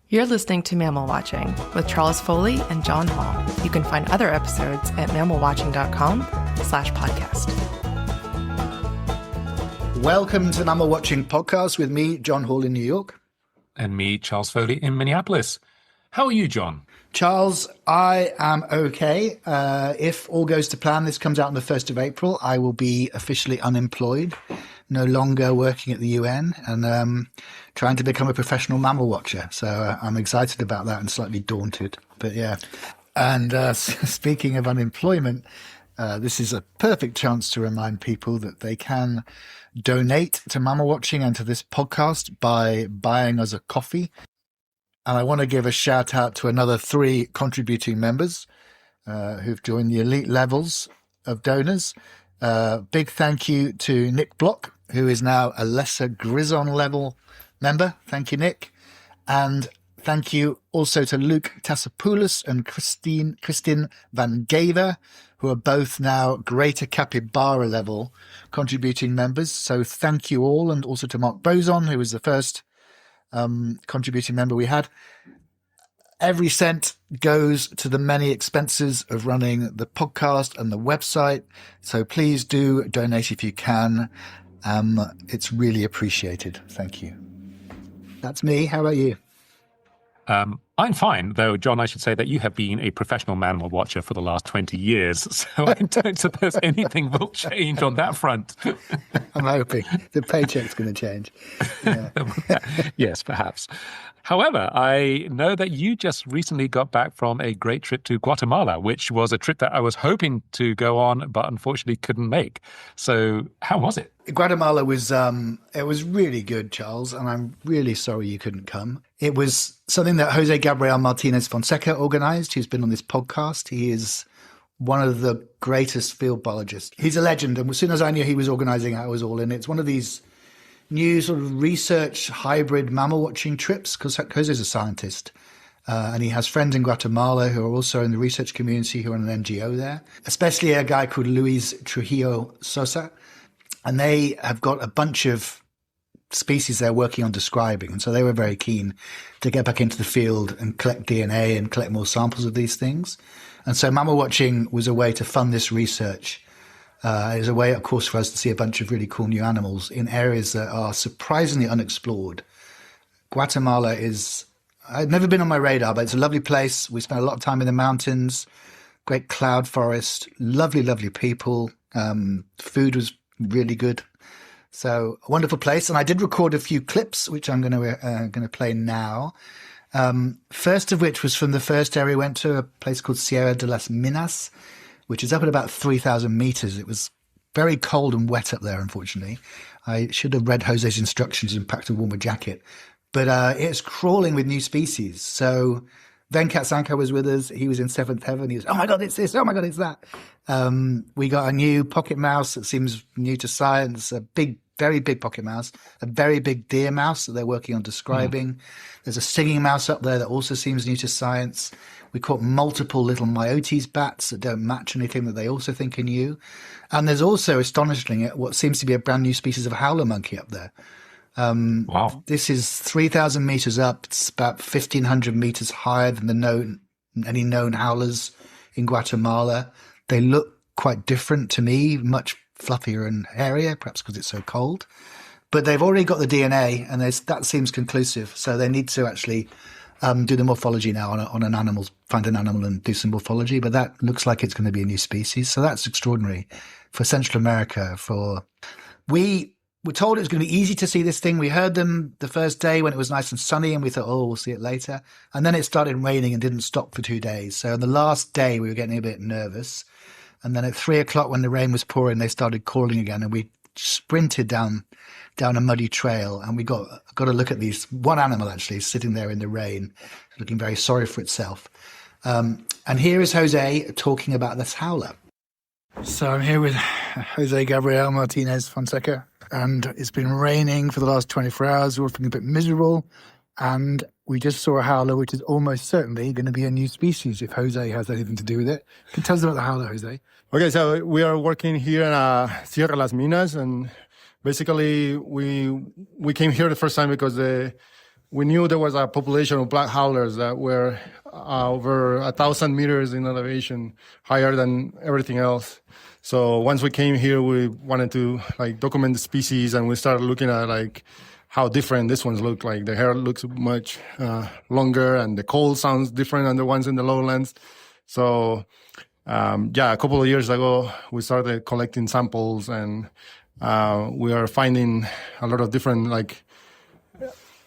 You're listening to Mammalwatching with Charles Foley and John Hall. You can find other episodes at mammalwatching.com/podcast. Welcome to the Mammalwatching podcast with me, John Hall in New York. And me, Charles Foley in Minneapolis. How are you, John? Charles, I am okay. If all goes to plan, this comes out on the 1st of April. I will be officially unemployed, no longer working at the UN, and trying to become a professional mammal watcher. So I'm excited about that and slightly daunted. But yeah. And speaking of unemployment, this is a perfect chance to remind people that they can donate to Mammal Watching and to this podcast by buying us a coffee. And I want to give a shout out to another 3 contributing members who've joined the elite levels of donors. Big thank you to Nick Block, who is now a lesser Grison level member. Thank you, Nick. And thank you also to Luke Tassopoulos and Christine Van Gaver, who are both now greater capybara level contributing members. So thank you all. And also to Mark Boson, who was the first contributing member we had. Every cent goes to the many expenses of running the podcast and the website. So please do donate if you can. It's really appreciated. Thank you. That's me. How about you? I'm fine, though, John, I should say that you have been a professional mammal watcher for the last 20 years, so I don't suppose anything will change on that front. I'm hoping. The paycheck's going to change. Yeah. Yes, perhaps. However, I know that you just recently got back from a great trip to Guatemala, which was a trip that I was hoping to go on, but unfortunately couldn't make. So how was it? Guatemala was it was really good, Charles, and I'm really sorry you couldn't come. It was something that Jose Gabriel Martinez Fonseca organized, who's been on this podcast. He is one of the greatest field biologists. He's a legend, and as soon as I knew he was organizing it, I was all in. It's one of these new sort of research hybrid mammal watching trips, because Jose's a scientist. And he has friends in Guatemala who are also in the research community who are an NGO there, especially a guy called Luis Trujillo Sosa. And they have got a bunch of species they're working on describing. And so they were very keen to get back into the field and collect DNA and collect more samples of these things. And so Mammal Watching was a way to fund this research. It was a way, of course, for us to see a bunch of really cool new animals in areas that are surprisingly unexplored. Guatemala I've never been on my radar, but it's a lovely place. We spent a lot of time in the mountains, great cloud forest, lovely, lovely people. Food was really good. So a wonderful place. And I did record a few clips, which I'm going to play now. First of which was from the first area we went to, a place called Sierra de las Minas, which is up at about 3,000 meters. It was very cold and wet up there, unfortunately. I should have read Jose's instructions and packed a warmer jacket. But it's crawling with new species. So Venkat Sankar was with us. He was in 7th heaven. He was, oh my God, it's this. Oh my God, it's that. We got a new pocket mouse that seems new to science, a big, very big pocket mouse, a very big deer mouse that they're working on describing. There's a singing mouse up there that also seems new to science. We caught multiple little Myotes bats that don't match anything that they also think are new. And there's also, astonishingly, what seems to be a brand new species of howler monkey up there. Wow. This is 3,000 meters up. It's about 1,500 meters higher than any known howlers in Guatemala. They look quite different to me, much fluffier and hairier, perhaps because it's so cold. But they've already got the DNA, and that seems conclusive. So they need to actually do the morphology now on an animal, find an animal and do some morphology. But that looks like it's going to be a new species. So that's extraordinary for Central America. We were told it was going to be easy to see this thing. We heard them the first day when it was nice and sunny, and we thought, oh, we'll see it later. And then it started raining and didn't stop for 2 days. So on the last day, we were getting a bit nervous. And then at 3 o'clock, when the rain was pouring, they started calling again, and we sprinted down a muddy trail, and we got a look at these. One animal actually sitting there in the rain, looking very sorry for itself. And here is Jose talking about this howler. So I'm here with Jose Gabriel Martinez Fonseca, and it's been raining for the last 24 hours. We're all feeling a bit miserable, and we just saw a howler, which is almost certainly going to be a new species if Jose has anything to do with it. Can you tell us about the howler, Jose? Okay, so we are working here in Sierra Las Minas, and basically we came here the first time because the we knew there was a population of black howlers that were over 1,000 meters in elevation, higher than everything else. So once we came here, we wanted to document the species, and we started looking at how different this ones look. Like the hair looks much longer, and the call sounds different than the ones in the lowlands. So a couple of years ago, we started collecting samples, and we are finding a lot of different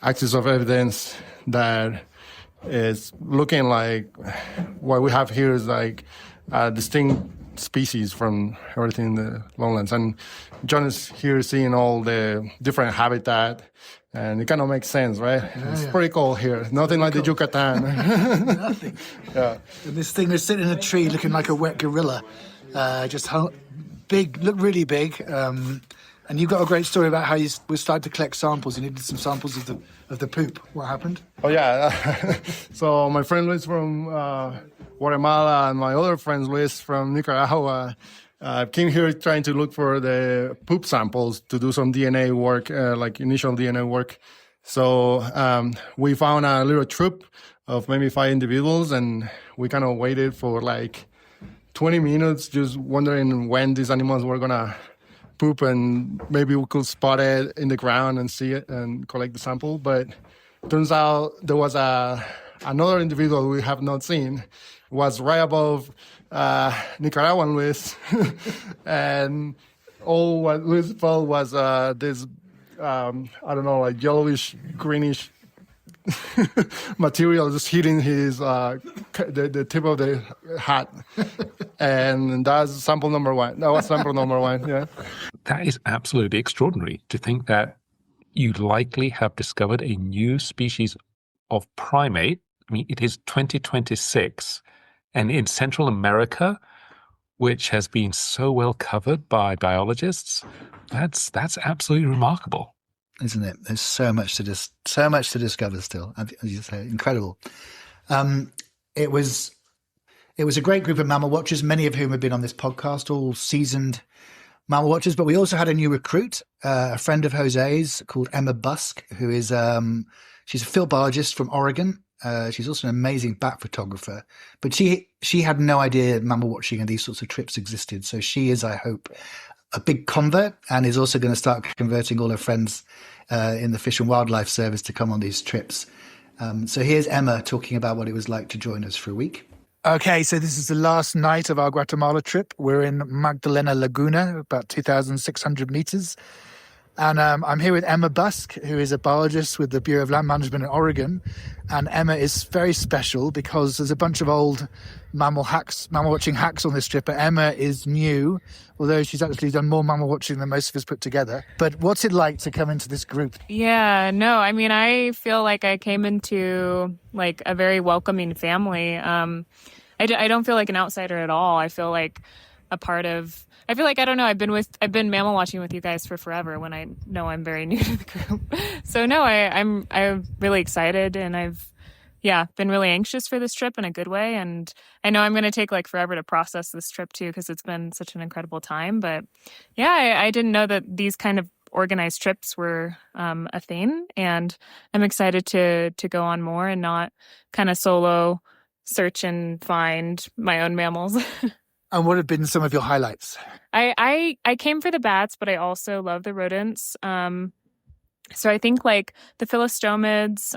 axes of evidence that is looking like what we have here is a distinct species from everything in the lowlands. And John is here seeing all the different habitat, and it kind of makes sense, right? It's pretty cold here. Nothing like the Yucatan. Nothing. Yeah. And this thing was sitting in a tree looking like a wet gorilla. Big, looked really big. And you've got a great story about how you started to collect samples. You needed some samples of the poop. What happened? Oh, yeah. So my friend Luis from Guatemala and my other friend Luis from Nicaragua came here trying to look for the poop samples to do some DNA work, initial DNA work. So we found a little troop of maybe 5 individuals, and we kind of waited for 20 minutes just wondering when these animals were going to poop, and maybe we could spot it in the ground and see it and collect the sample. But turns out there was another individual we have not seen, was right above Nicaraguan Luis, and all what Luis felt was this yellowish greenish material just hitting his the tip of the hat, and that's sample number 1. That was sample number 1. Yeah, that is absolutely extraordinary to think that you likely have discovered a new species of primate. I mean, it is 2026, and in Central America, which has been so well covered by biologists, that's absolutely remarkable. Isn't it? There's so much to discover still. As you say, incredible. It was a great group of mammal watchers, many of whom have been on this podcast, all seasoned mammal watchers. But we also had a new recruit, a friend of Jose's called Emma Busk, who is she's a field biologist from Oregon. She's also an amazing bat photographer. But she had no idea mammal watching and these sorts of trips existed. So she is, I hope, a big convert, and is also going to start converting all her friends in the Fish and Wildlife Service to come on these trips. So here's Emma talking about what it was like to join us for a week. Okay, so this is the last night of our Guatemala trip. We're in Magdalena Laguna, about 2,600 meters. And I'm here with Emma Busk, who is a biologist with the Bureau of Land Management in Oregon. And Emma is very special because there's a bunch of old mammal watching hacks on this trip, but Emma is new, although she's actually done more mammal watching than most of us put together. But what's it like to come into this group? Yeah, no, I mean, I feel like I came into a very welcoming family. I don't feel like an outsider at all. I feel like a part of, I don't know, I've been mammal watching with you guys for forever when I know I'm very new to the group. So no, I'm really excited, and I've been really anxious for this trip in a good way. And I know I'm going to take forever to process this trip too, because it's been such an incredible time. But yeah, I didn't know that these kind of organized trips were a thing. And I'm excited to go on more and not kind of solo search and find my own mammals. And what have been some of your highlights? I came for the bats, but I also love the rodents. So I think the philostomids,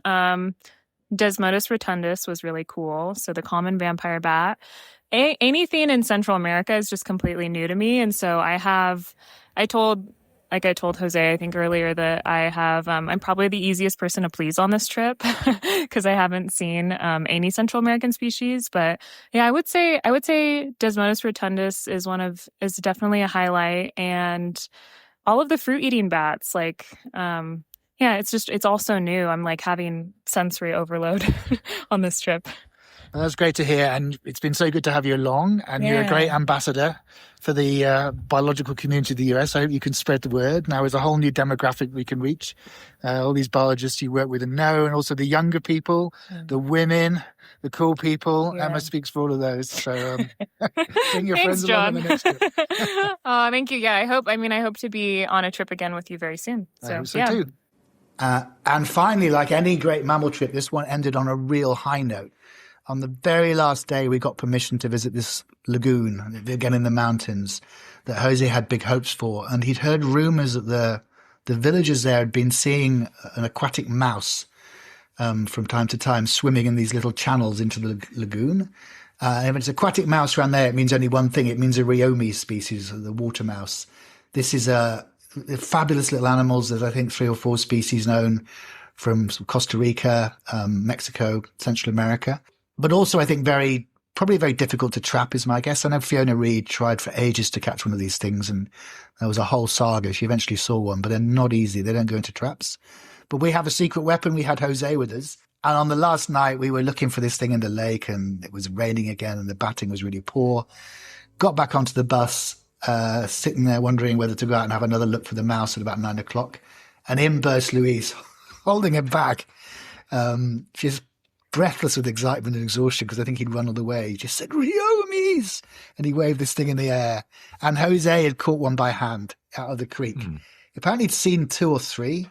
Desmodus rotundus was really cool. So the common vampire bat. Anything in Central America is just completely new to me. And so I told Jose, I think earlier, that I'm probably the easiest person to please on this trip because I haven't seen any Central American species. But yeah, I would say Desmodus rotundus is definitely a highlight, and all of the fruit eating bats, it's all so new. I'm having sensory overload on this trip. Well, that's great to hear, and it's been so good to have you along, and you're a great ambassador for the biological community of the US. I hope you can spread the word. Now there's a whole new demographic we can reach. All these biologists you work with and know, and also the younger people, the women, the cool people. Emma speaks for all of those. So bring your friends along on the next trip. Oh, thank you. Yeah, I hope to be on a trip again with you very soon. So, I hope so too. And finally, like any great mammal trip, this one ended on a real high note. On the very last day, we got permission to visit this lagoon, again in the mountains, that Jose had big hopes for. And he'd heard rumors that the villagers there had been seeing an aquatic mouse from time to time swimming in these little channels into the lagoon. If it's aquatic mouse around there, it means only one thing. It means a Rheomys species, the water mouse. This is they're fabulous little animals. There's, I think, 3 or 4 species known from Costa Rica, Mexico, Central America. But also, I think, probably very difficult to trap is my guess. I know Fiona Reed tried for ages to catch one of these things, and there was a whole saga. She eventually saw one, but they're not easy. They don't go into traps. But we have a secret weapon. We had Jose with us. And on the last night, we were looking for this thing in the lake, and it was raining again, and the batting was really poor. Got back onto the bus, sitting there wondering whether to go out and have another look for the mouse at about 9 o'clock. And in burst Louise, holding him back. She's breathless with excitement and exhaustion because I think he'd run all the way. He just said, Rheomys! And he waved this thing in the air. And Jose had caught one by hand out of the creek. Apparently he'd seen 2 or 3.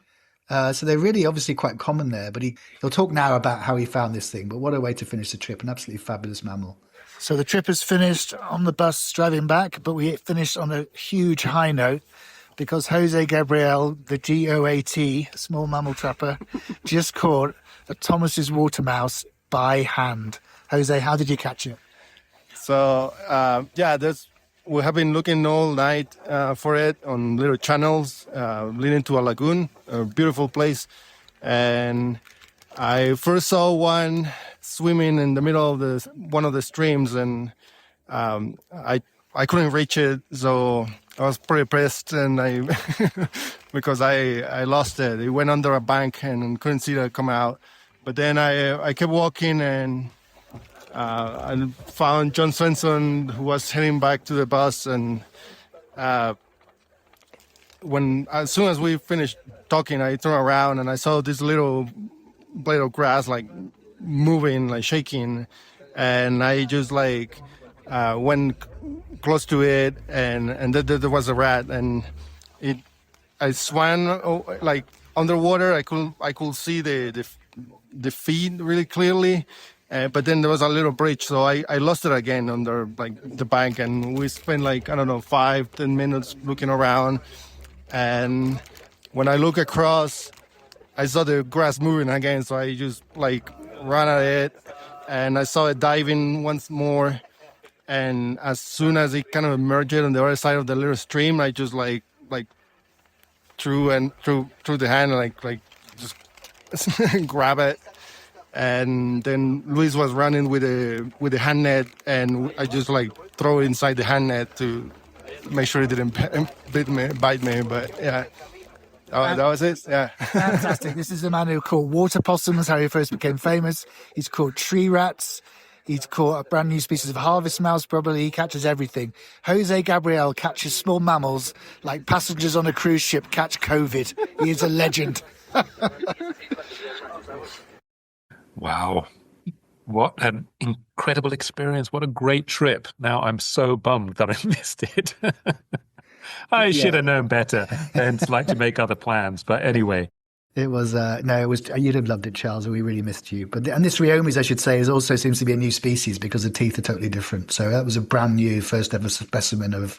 So they're really obviously quite common there. But he'll talk now about how he found this thing. But what a way to finish the trip. An absolutely fabulous mammal. So the trip is finished on the bus driving back, but we finished on a huge high note because Jose Gabriel, the GOAT, small mammal trapper, just caught a Thomas's water mouse by hand. Jose, how did you catch it? So, we have been looking all night for it on little channels leading to a lagoon, a beautiful place. And I first saw one swimming in the middle of one of the streams, and I couldn't reach it, so I was pretty pissed, and because I lost it. It went under a bank and couldn't see it come out. But then I kept walking, and I found John Svensson, who was heading back to the bus, and as soon as we finished talking, I turned around and I saw this little blade of grass like moving, like shaking, and I just went close to it, and there was a rat, and I swam like underwater. I could see the feet really clearly. But then there was a little bridge, so I lost it again under the bank, and we spent 5-10 minutes looking around. And when I look across, I saw the grass moving again, so I just ran at it, and I saw it diving once more. And as soon as it kind of emerged on the other side of the little stream, I just threw the hand and just grab it. And then Luis was running with the hand net, and I just throw it inside the hand net to make sure it didn't bite me. But yeah, that was it. Yeah, fantastic. This is the man who caught water possums, how he first became famous. He's caught tree rats. He's caught a brand new species of harvest mouse. Probably he catches everything. Jose Gabriel catches small mammals like passengers on a cruise ship catch COVID. He is a legend. Wow. What an incredible experience. What a great trip. Now I'm so bummed that I missed it. I should have known better and like to make other plans. But anyway. It was, you'd have loved it, Charles. We really missed you. And this Rheomys, I should say, also seems to be a new species because the teeth are totally different. So that was a brand new first ever specimen of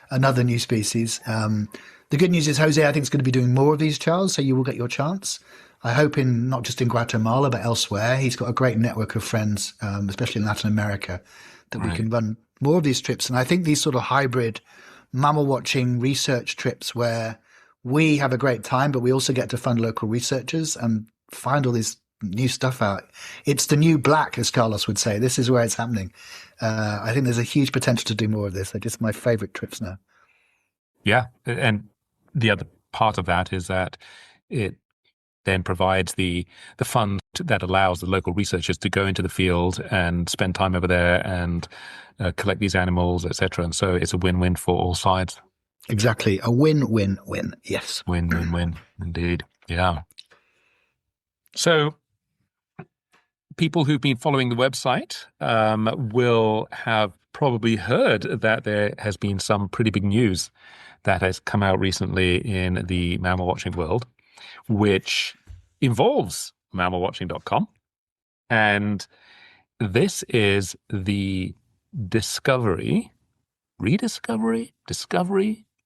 another new species. The good news is Jose, I think, is going to be doing more of these, Charles. So you will get your chance. I hope not just in Guatemala, but elsewhere. He's got a great network of friends, especially in Latin America, that we can run more of these trips. And I think these sort of hybrid mammal watching research trips where we have a great time, but we also get to fund local researchers and find all this new stuff out. It's the new black, as Carlos would say. This is where it's happening. I think there's a huge potential to do more of this. They're just my favorite trips now. Yeah. And the other part of that is that it then provides the fund that allows the local researchers to go into the field and spend time over there and collect these animals, etc. And so it's a win-win for all sides. Exactly. A win-win-win. Yes. Win-win-win. Indeed. Yeah. So people who've been following the website will have probably heard that there has been some pretty big news that has come out recently in the mammal watching world. which involves mammalwatching.com. And this is the discovery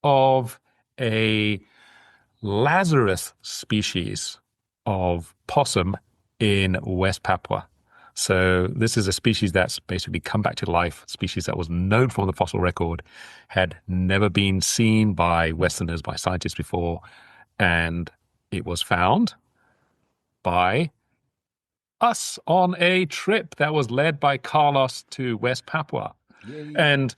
of a Lazarus species of possum in West Papua. So this is a species that's basically come back to life, a species that was known from the fossil record, had never been seen by Westerners, by scientists before, and it was found by us on a trip that was led by Carlos to West Papua. Yay. And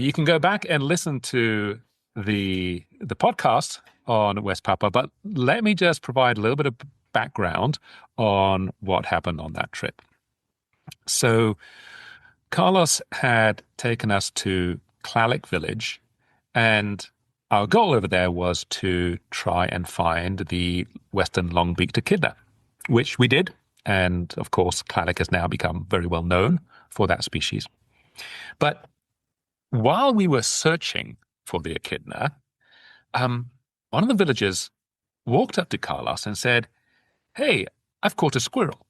you can go back and listen to the podcast on West Papua, but let me just provide a little bit of background on what happened on that trip. So Carlos had taken us to Klalik village, and our goal over there was to try and find the western long-beaked echidna, which we did. And of course, Klalik has now become very well known for that species. But while we were searching for the echidna, one of the villagers walked up to Carlos and said, "Hey, I've caught a squirrel."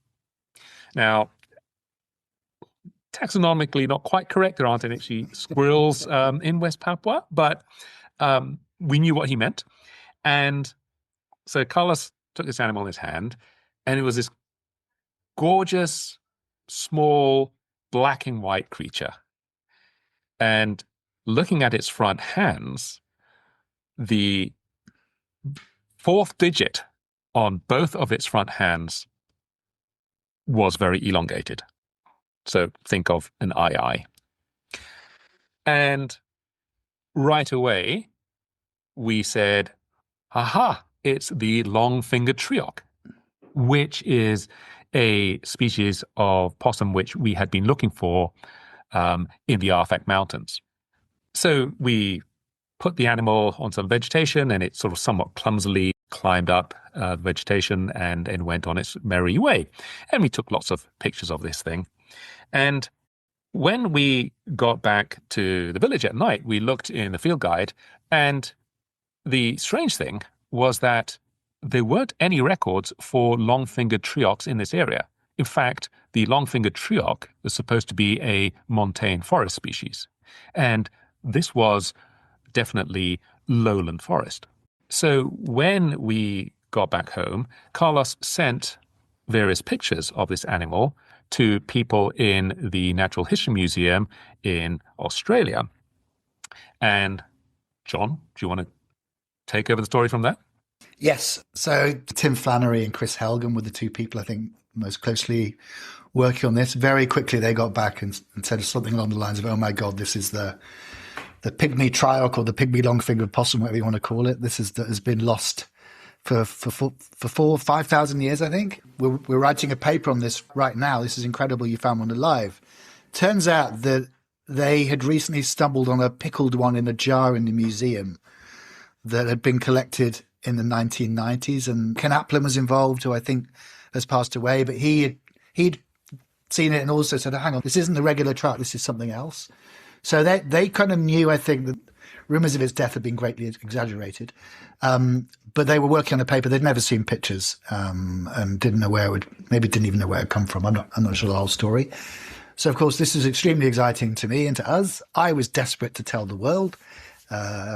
Now, taxonomically not quite correct. There aren't any actually squirrels in West Papua, but we knew what he meant. And so Carlos took this animal in his hand, and it was this gorgeous, small, black and white creature. And looking at its front hands, the fourth digit on both of its front hands was very elongated. So think of an II. And right away, we said, aha, it's the long-fingered trioc, which is a species of possum which we had been looking for in the Arfak Mountains. So we put the animal on some vegetation, and it sort of somewhat clumsily climbed up vegetation and went on its merry way. And we took lots of pictures of this thing. And when we got back to the village at night, we looked in the field guide, and the strange thing was that there weren't any records for long-fingered triocs in this area. In fact, the long-fingered trioc was supposed to be a montane forest species, and this was definitely lowland forest. So when we got back home, Carlos sent various pictures of this animal to people in the Natural History Museum in Australia. And John, do you want to take over the story from there? Yes. So Tim Flannery and Chris Helgam were the two people I think most closely working on this. Very quickly they got back and said something along the lines of, "Oh my God, this is the pygmy trioc or the pygmy long-fingered possum, whatever you want to call it. This has been lost for 5,000 years, I think. We're writing a paper on this right now. This is incredible. You found one alive." Turns out that they had recently stumbled on a pickled one in a jar in the museum that had been collected in the 1990s, and Ken Applin was involved, who I think has passed away, but he'd seen it and also said, "Hang on, this isn't the regular trout, this is something else." So they kind of knew, I think, that rumors of its death had been greatly exaggerated, but they were working on a paper. They'd never seen pictures and didn't know where it would, maybe didn't even know where it come from. I'm not sure the whole story. So of course this is extremely exciting to me and to us. I was desperate to tell the world,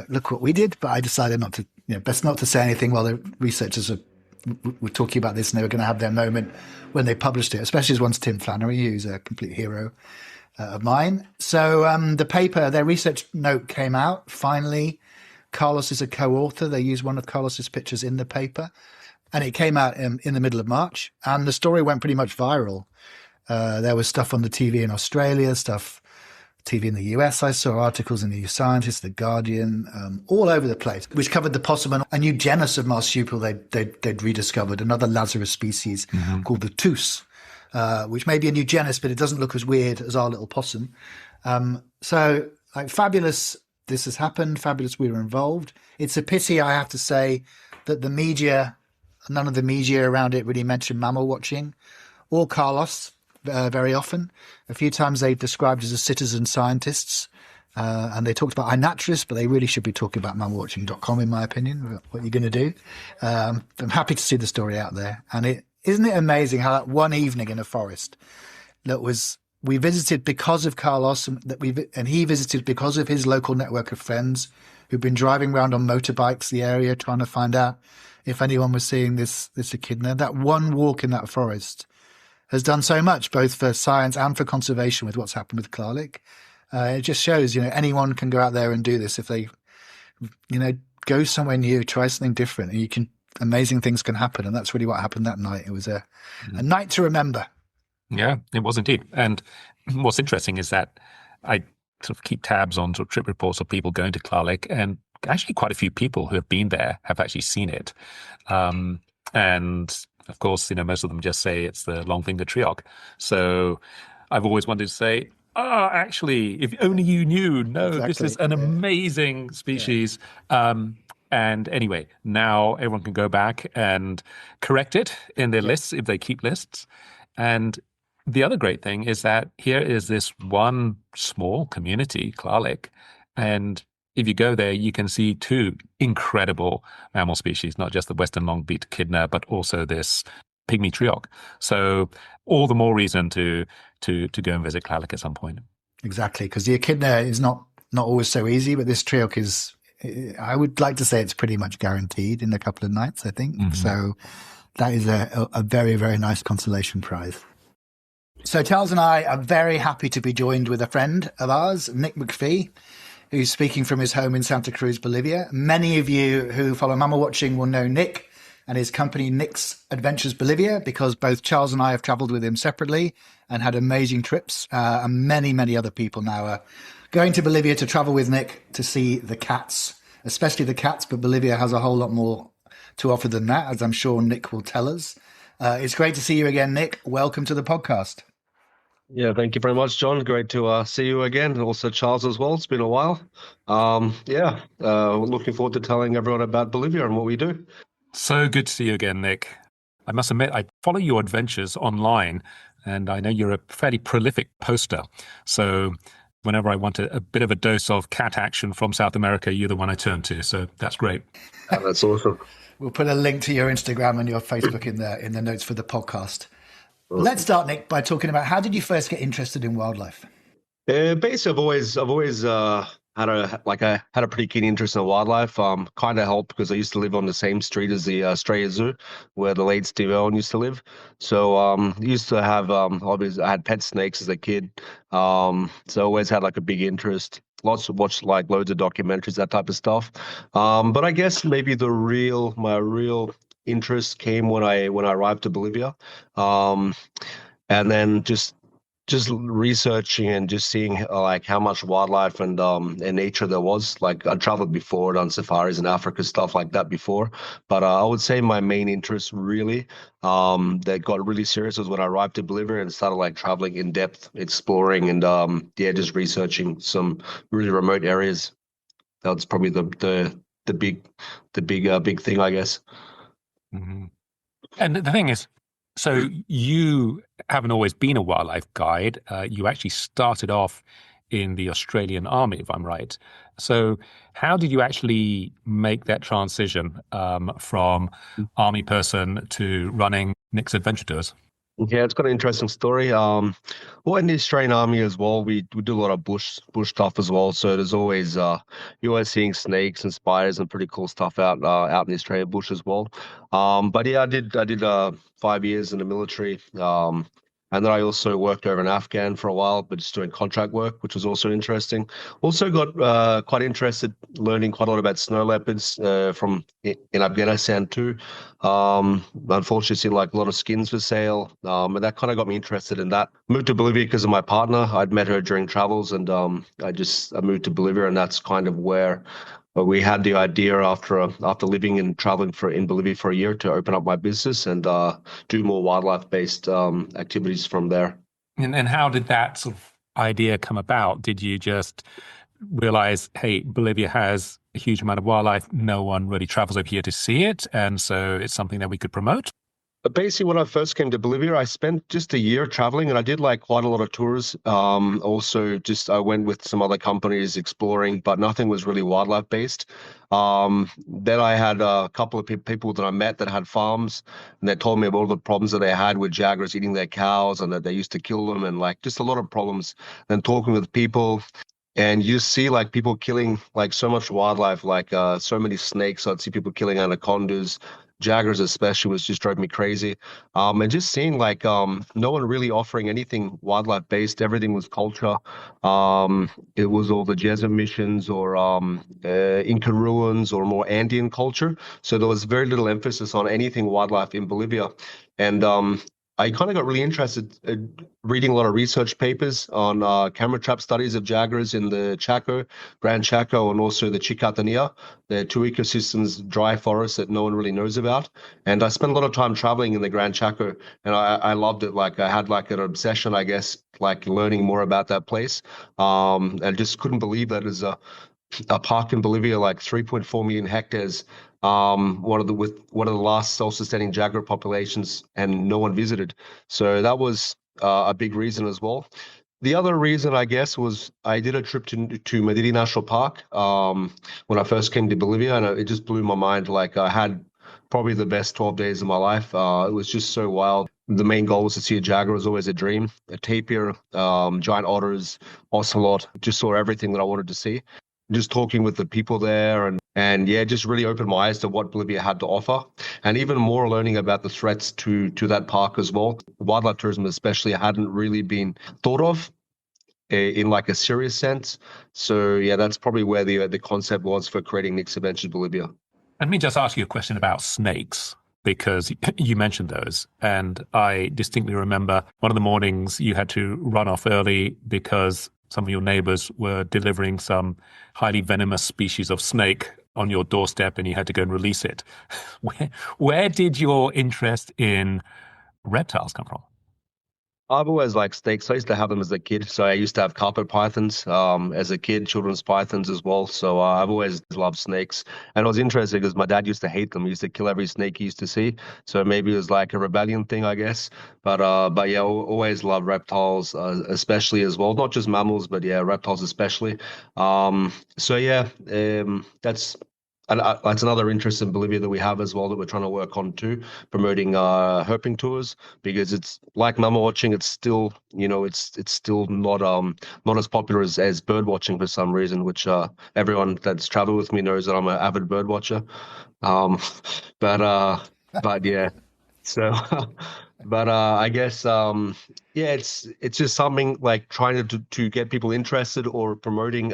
look what we did, but I decided not to, best not to say anything while the researchers were talking about this, and they were going to have their moment when they published it, especially as one's Tim Flannery, who's a complete hero of mine. So the paper, their research note came out. Finally, Carlos is a co-author. They used one of Carlos's pictures in the paper, and it came out in the middle of March, and the story went pretty much viral. There was stuff on the TV in Australia, stuff TV in the US. I saw articles in the New Scientist, The Guardian, all over the place, which covered the possum and a new genus of marsupial they'd rediscovered, another Lazarus species called the toos, which may be a new genus, but it doesn't look as weird as our little possum. So, fabulous this has happened, fabulous we were involved. It's a pity, I have to say, that the media, none of the media around it really mentioned Mammalwatching or Carlos very often. A few times they've described as citizen scientists, And they talked about iNaturalist, but they really should be talking about mammalwatching.com, in my opinion, what you're going to do. I'm happy to see the story out there. And isn't it amazing how that one evening in a forest we visited because of Carlos, and he visited because of his local network of friends who've been driving around on motorbikes the area trying to find out if anyone was seeing this echidna. That one walk in that forest has done so much, both for science and for conservation with what's happened with Clarlic. It just shows, anyone can go out there and do this if they, go somewhere new, try something different, and amazing things can happen. And that's really what happened that night. It was a night to remember. Yeah, it was indeed. And what's interesting is that I sort of keep tabs on sort of trip reports of people going to Clarlic, and actually quite a few people who have been there have actually seen it. And of course, most of them just say it's the long-fingered trioc. So I've always wanted to say, actually, if only you knew. No, exactly. This is an amazing species. Yeah. And anyway, now everyone can go back and correct it in their lists if they keep lists. And the other great thing is that here is this one small community, Clarlic, and if you go there, you can see two incredible mammal species, not just the western long-beaked echidna, but also this pygmy trioc. So all the more reason to go and visit Clarlic at some point. Exactly, because the echidna is not always so easy, but this trioc is, I would like to say it's pretty much guaranteed in a couple of nights, I think. Mm-hmm. So that is a very, very nice consolation prize. So Charles and I are very happy to be joined with a friend of ours, Nick Mcphee, who's speaking from his home in Santa Cruz, Bolivia. Many of you who follow Mammal Watching will know Nick and his company, Nick's Adventures Bolivia, because both Charles and I have traveled with him separately and had amazing trips. And many, many other people now are going to Bolivia to travel with Nick to see the cats, especially the cats. But Bolivia has a whole lot more to offer than that, as I'm sure Nick will tell us. It's great to see you again, Nick. Welcome to the podcast. Yeah, thank you very much, John. Great to see you again, and also Charles as well. It's been a while. Looking forward to telling everyone about Bolivia and what we do. So good to see you again, Nick. I must admit, I follow your adventures online, and I know you're a fairly prolific poster. So whenever I want a bit of a dose of cat action from South America, you're the one I turn to. So that's great. That's awesome. We'll put a link to your Instagram and your Facebook in the notes for the podcast. Let's start, Nick, by talking about how did you first get interested in wildlife? Basically, I've always had a pretty keen interest in wildlife. Kind of helped because I used to live on the same street as the Australia Zoo, where the late Steve Irwin used to live. So used to have I had pet snakes as a kid. So always had a big interest. Watched loads of documentaries, that type of stuff. But I guess maybe my real interest came when I arrived to Bolivia, and then just researching and just seeing how much wildlife and nature there was. I traveled before, done safaris in Africa, stuff like that before, but I would say my main interest really that got really serious was when I arrived to Bolivia and started traveling in depth, exploring, and just researching some really remote areas. That was probably the big thing, I guess. Mm-hmm. And the thing is, so you haven't always been a wildlife guide. You actually started off in the Australian Army, if I'm right. So how did you actually make that transition from Army person to running Nick's Adventure Tours? Yeah, it's got an interesting story. In the Australian Army as well, we do a lot of bush stuff as well. So there's always you're always seeing snakes and spiders and pretty cool stuff out in the Australian bush as well. But yeah, I did 5 years in the military. And then I also worked over in Afghan for a while, but just doing contract work, which was also interesting. Also got quite interested, learning quite a lot about snow leopards in Afghanistan too. Unfortunately, see a lot of skins for sale, and that kind of got me interested in that. Moved to Bolivia because of my partner. I'd met her during travels, and I moved to Bolivia, and that's kind of where we had the idea after living and traveling in Bolivia for a year to open up my business and do more wildlife-based activities from there. And how did that sort of idea come about? Did you just realize, hey, Bolivia has a huge amount of wildlife, no one really travels over here to see it, and so it's something that we could promote? Basically, when I first came to Bolivia, I spent just a year traveling, and I did like quite a lot of tours. Also, just I went with some other companies exploring, but nothing was really wildlife based. Then I had a couple of people that I met that had farms, and they told me about all the problems that they had with jaguars eating their cows, and that they used to kill them, and like just a lot of problems. And talking with people, and you see like people killing like so much wildlife, like so many snakes. I'd see people killing anacondas, jaguars especially was just driving me crazy. And just seeing like no one really offering anything wildlife based. Everything was culture. It was all the Jesuit missions or Inca ruins or more Andean culture. So there was very little emphasis on anything wildlife in Bolivia. And I kind of got really interested reading a lot of research papers on camera trap studies of jaguars in the Chaco, Grand Chaco, and also the Chicotanía. They're two ecosystems, dry forests that no one really knows about. And I spent a lot of time traveling in the Grand Chaco, and I loved it. Like I had like an obsession, I guess, like learning more about that place. And just couldn't believe that as a park in Bolivia, like 3.4 million hectares, one of the last self-sustaining jaguar populations, and no one visited. So that was a big reason as well. The other reason, I guess, was I did a trip to Mcphee National Park when I first came to Bolivia, and it just blew my mind. Like I had probably the best 12 days of my life. It was just so wild. The main goal was to see a jaguar. Was always a dream. A tapir, giant otters, ocelot. Just saw everything that I wanted to see. Just talking with the people there and yeah, just really opened my eyes to what Bolivia had to offer, and even more learning about the threats to that park as well. Wildlife tourism especially hadn't really been thought of in like a serious sense. So yeah, that's probably where the concept was for creating Nick's Adventures Bolivia. Let me just ask you a question about snakes, because you mentioned those. And I distinctly remember one of the mornings you had to run off early because some of your neighbors were delivering some highly venomous species of snake on your doorstep and you had to go and release it. Where did your interest in reptiles come from? I've always liked snakes. I used to have them as a kid. So I used to have carpet pythons as a kid, children's pythons as well. So I've always loved snakes. And it was interesting because my dad used to hate them. He used to kill every snake he used to see. So maybe it was like a rebellion thing, I guess. But yeah, always loved reptiles, especially as well. Not just mammals, but yeah, reptiles especially. So yeah, that's another interest in Bolivia that we have as well that we're trying to work on too, promoting herping tours, because it's like mammal watching. It's still, it's still not as popular as bird watching for some reason, which everyone that's traveled with me knows that I'm an avid bird watcher. But yeah, so but I guess yeah, it's just something like trying to get people interested or promoting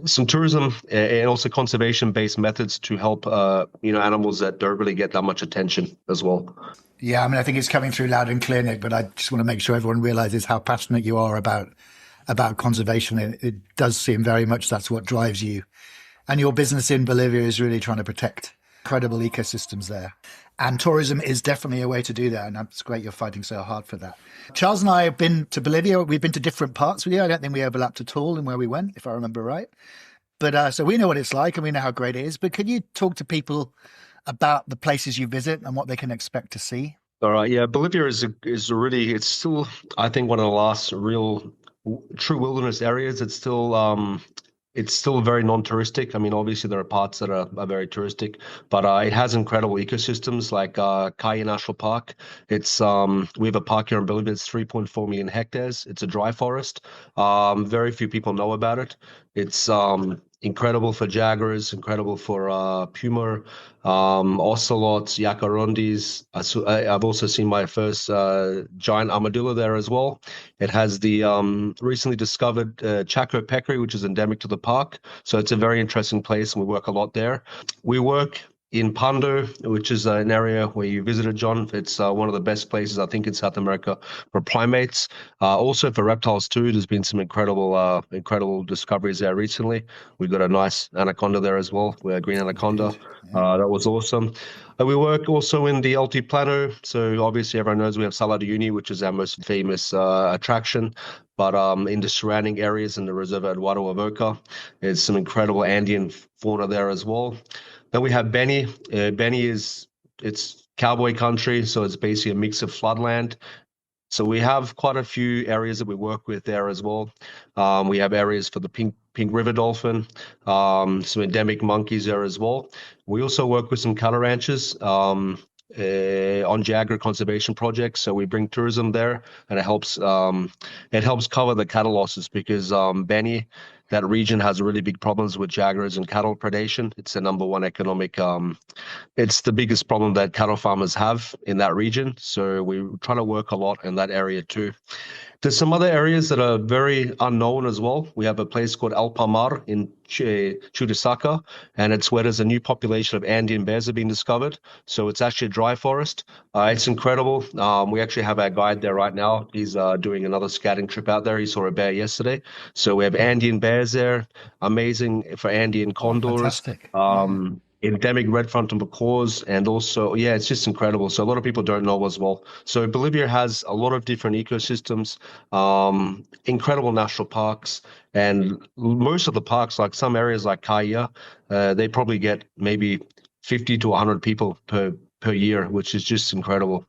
some tourism and also conservation-based methods to help animals that don't really get that much attention as well. Yeah, I mean, I think it's coming through loud and clear, Nick, but I just want to make sure everyone realizes how passionate you are about conservation. It does seem very much that's what drives you. And your business in Bolivia is really trying to protect incredible ecosystems there. And tourism is definitely a way to do that. And it's great you're fighting so hard for that. Charles and I have been to Bolivia. We've been to different parts with you. I don't think we overlapped at all in where we went, if I remember right. But so we know what it's like and we know how great it is. But could you talk to people about the places you visit and what they can expect to see? All right. Yeah. Bolivia is really, it's still, I think, one of the last real true wilderness areas. It's still very non-touristic. I mean, obviously there are parts that are very touristic, but it has incredible ecosystems like Cayenne National Park. It's we have a park here in Bolivia. It's 3.4 million hectares. It's a dry forest. Very few people know about it. It's incredible for jaguars, incredible for puma, ocelots, yacarondis. I've also seen my first giant armadillo there as well. It has the recently discovered Chaco Peccaries, which is endemic to the park. So it's a very interesting place, and we work a lot there. We work in Pando, which is an area where you visited, John. It's one of the best places, I think, in South America for primates. Also for reptiles too. There's been some incredible discoveries there recently. We got a nice anaconda there as well. We had green anaconda. That was awesome. We work also in the Altiplano. So obviously everyone knows we have Salar de Uyuni, which is our most famous attraction. But in the surrounding areas in the Reserva Eduardo Avoca, there's some incredible Andean fauna there as well. Then we have Beni. Beni it's cowboy country, so it's basically a mix of floodland. So we have quite a few areas that we work with there as well. We have areas for the pink river dolphin, some endemic monkeys there as well. We also work with some cattle ranches on Jaguar conservation projects. So we bring tourism there, and it helps cover the cattle losses because Benny, that region has really big problems with jaguars and cattle predation. It's the number one economic it's the biggest problem that cattle farmers have in that region. So we're trying to work a lot in that area too. There's some other areas that are very unknown as well. We have a place called El Palmar in Chuquisaca, and it's where there's a new population of Andean bears have been discovered. So it's actually a dry forest. It's incredible. We actually have our guide there right now. He's doing another scouting trip out there. He saw a bear yesterday. So we have Andean bears there, amazing for Andean condors. Fantastic. Endemic red-fronted macaws, and also, it's just incredible. So a lot of people don't know as well. So Bolivia has a lot of different ecosystems, incredible national parks, and most of the parks, like some areas like Kaya, they probably get maybe 50 to 100 people per year, which is just incredible.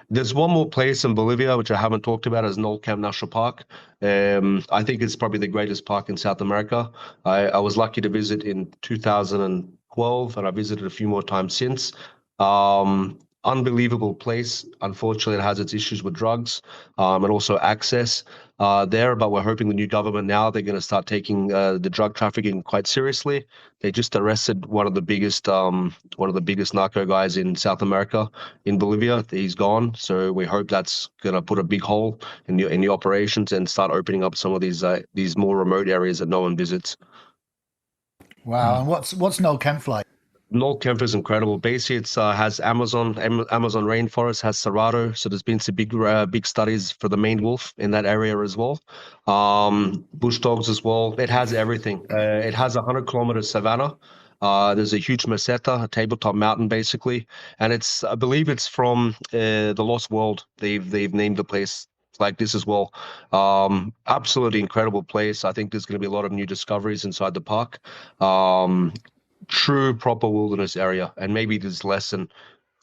There's one more place in Bolivia, which I haven't talked about, is Camp National Park. I think it's probably the greatest park in South America. I was lucky to visit in 2012, and I visited a few more times since. Unbelievable place. Unfortunately, it has its issues with drugs and also access there. But we're hoping the new government now, they're going to start taking the drug trafficking quite seriously. They just arrested one of the biggest narco guys in South America, in Bolivia. He's gone. So we hope that's going to put a big hole in the operations and start opening up some of these more remote areas that no one visits. Wow. And what's Noel Kempf like? Noel Kempf is incredible. Basically, it has Amazon rainforest, has Cerrado. So there's been some big studies for the Maine wolf in that area as well. Bush dogs as well. It has everything. It has 100-kilometer savanna. There's a huge meseta, a tabletop mountain, basically, and I believe it's from the Lost World. They've named the place like this as well. Absolutely incredible place. I think there's going to be a lot of new discoveries inside the park. True proper wilderness area, and maybe there's less than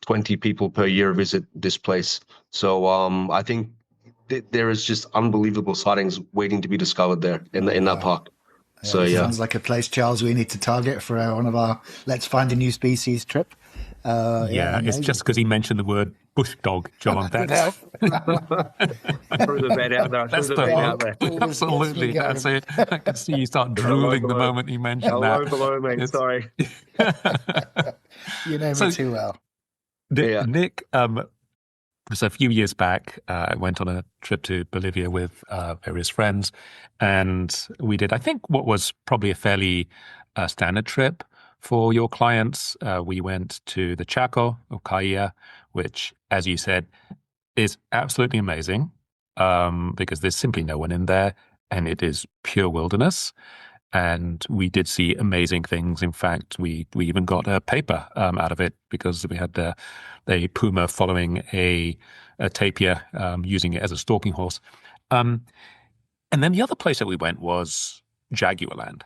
20 people per year visit this place. So I think there is just unbelievable sightings waiting to be discovered there in that park. Sounds like a place, Charles, we need to target for one of our Let's Find a New Species trip. It's just because he mentioned the word bush dog, John. That's threw the bed out there. Absolutely. That's it. I can see you start drooling the moment you mentioned that. Below, mate. Sorry. You know me too well. Nick, so a few years back, I went on a trip to Bolivia with various friends, and we did, I think, what was probably a fairly standard trip for your clients. We went to the Chaco Peccaries, which, as you said, is absolutely amazing because there's simply no one in there, and it is pure wilderness. And we did see amazing things. In fact, we even got a paper out of it because we had the puma following a tapir, using it as a stalking horse. And then the other place that we went was Jaguar land.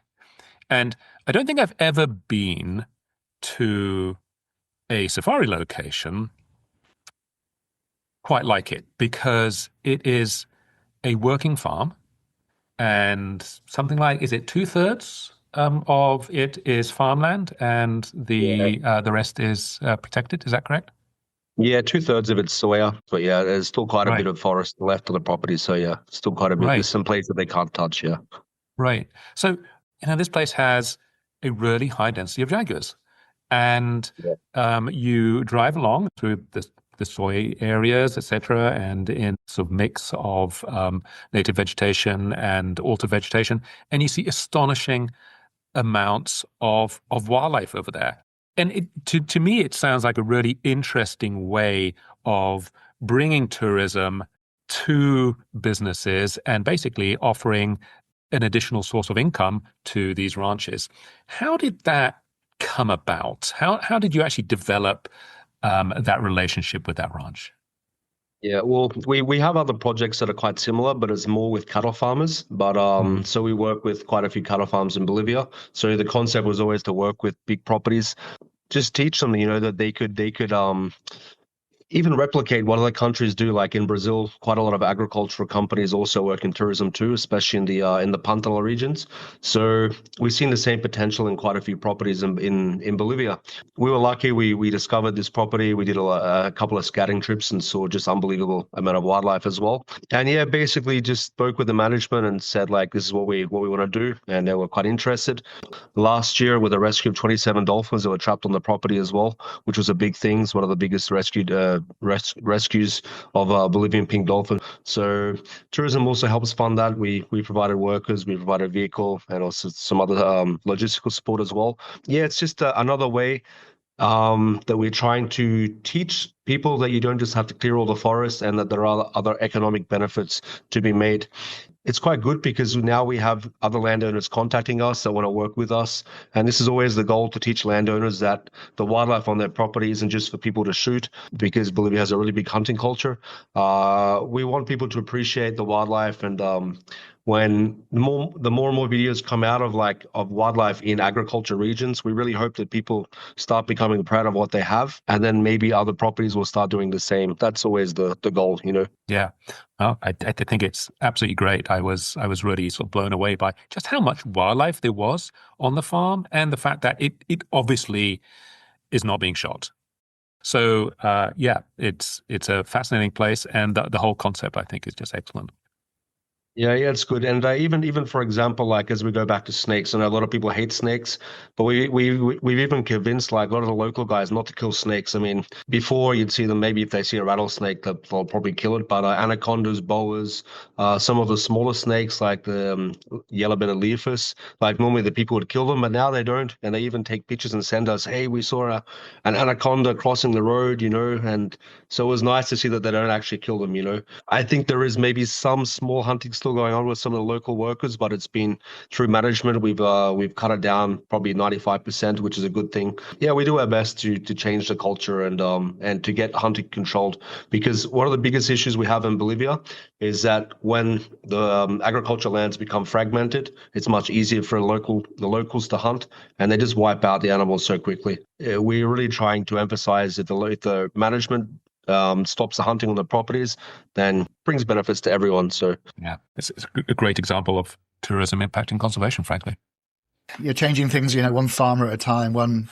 And I don't think I've ever been to a safari location quite like it, because it is a working farm, and something like, is it 2/3 of it is farmland, and the rest is protected? Is that correct? Yeah, 2/3 of it's soya, but there's still quite a bit of forest left on the property. So still quite a bit. There's some places that they can't touch. Yeah. Right. So this place has a really high density of jaguars, and you drive along through the soy areas, etc., and in sort of mix of native vegetation and altar vegetation, and you see astonishing amounts of wildlife over there. And to me, it sounds like a really interesting way of bringing tourism to businesses and basically offering an additional source of income to these ranches. How did that come about? How did you actually develop that relationship with that ranch? Yeah, well, we have other projects that are quite similar, but it's more with cattle farmers. But so we work with quite a few cattle farms in Bolivia. So the concept was always to work with big properties, just teach them, that they could even replicate what other countries do. Like in Brazil, quite a lot of agricultural companies also work in tourism too, especially in the Pantanal regions. So we've seen the same potential in quite a few properties in Bolivia. We were lucky. We discovered this property. We did a couple of scouting trips and saw just unbelievable amount of wildlife as well. And yeah, basically just spoke with the management and said like, this is what we want to do, and they were quite interested. Last year, with a rescue of 27 dolphins that were trapped on the property as well, which was a big thing. It's one of the biggest rescues of Bolivian pink dolphin. So tourism also helps fund that. We provided workers, we provided a vehicle, and also some other logistical support as well. Yeah, it's just another way that we're trying to teach people that you don't just have to clear all the forest, and that there are other economic benefits to be made. It's quite good because now we have other landowners contacting us that want to work with us. And this is always the goal, to teach landowners that the wildlife on their property isn't just for people to shoot, because Bolivia has a really big hunting culture. We want people to appreciate the wildlife, and when the more and more videos come out of wildlife in agriculture regions, we really hope that people start becoming proud of what they have, and then maybe other properties will start doing the same. That's always the goal, you know. Yeah. Well, I think it's absolutely great. I was really sort of blown away by just how much wildlife there was on the farm, and the fact that it obviously is not being shot. So yeah, it's a fascinating place, and the whole concept, I think, is just excellent. Yeah, it's good. And even for example, like as we go back to snakes, I know a lot of people hate snakes, but we've even convinced like a lot of the local guys not to kill snakes. I mean, before you'd see them, maybe if they see a rattlesnake, they'll probably kill it. But anacondas, boas, some of the smaller snakes like the yellow-bellied leafus, like normally the people would kill them, but now they don't. And they even take pictures and send us, hey, we saw an anaconda crossing the road, you know. And so it was nice to see that they don't actually kill them, you know. I think there is maybe some small hunting still going on with some of the local workers, but it's been through management. We've cut it down probably 95%, which is a good thing. Yeah, we do our best to change the culture and to get hunting controlled, because one of the biggest issues we have in Bolivia is that when the agricultural lands become fragmented, it's much easier for the locals to hunt, and they just wipe out the animals so quickly. We're really trying to emphasize that if the management stops the hunting on the properties, then brings benefits to everyone. So yeah, it's a great example of tourism impacting conservation, frankly. You're changing things, you know, one farmer at a time, one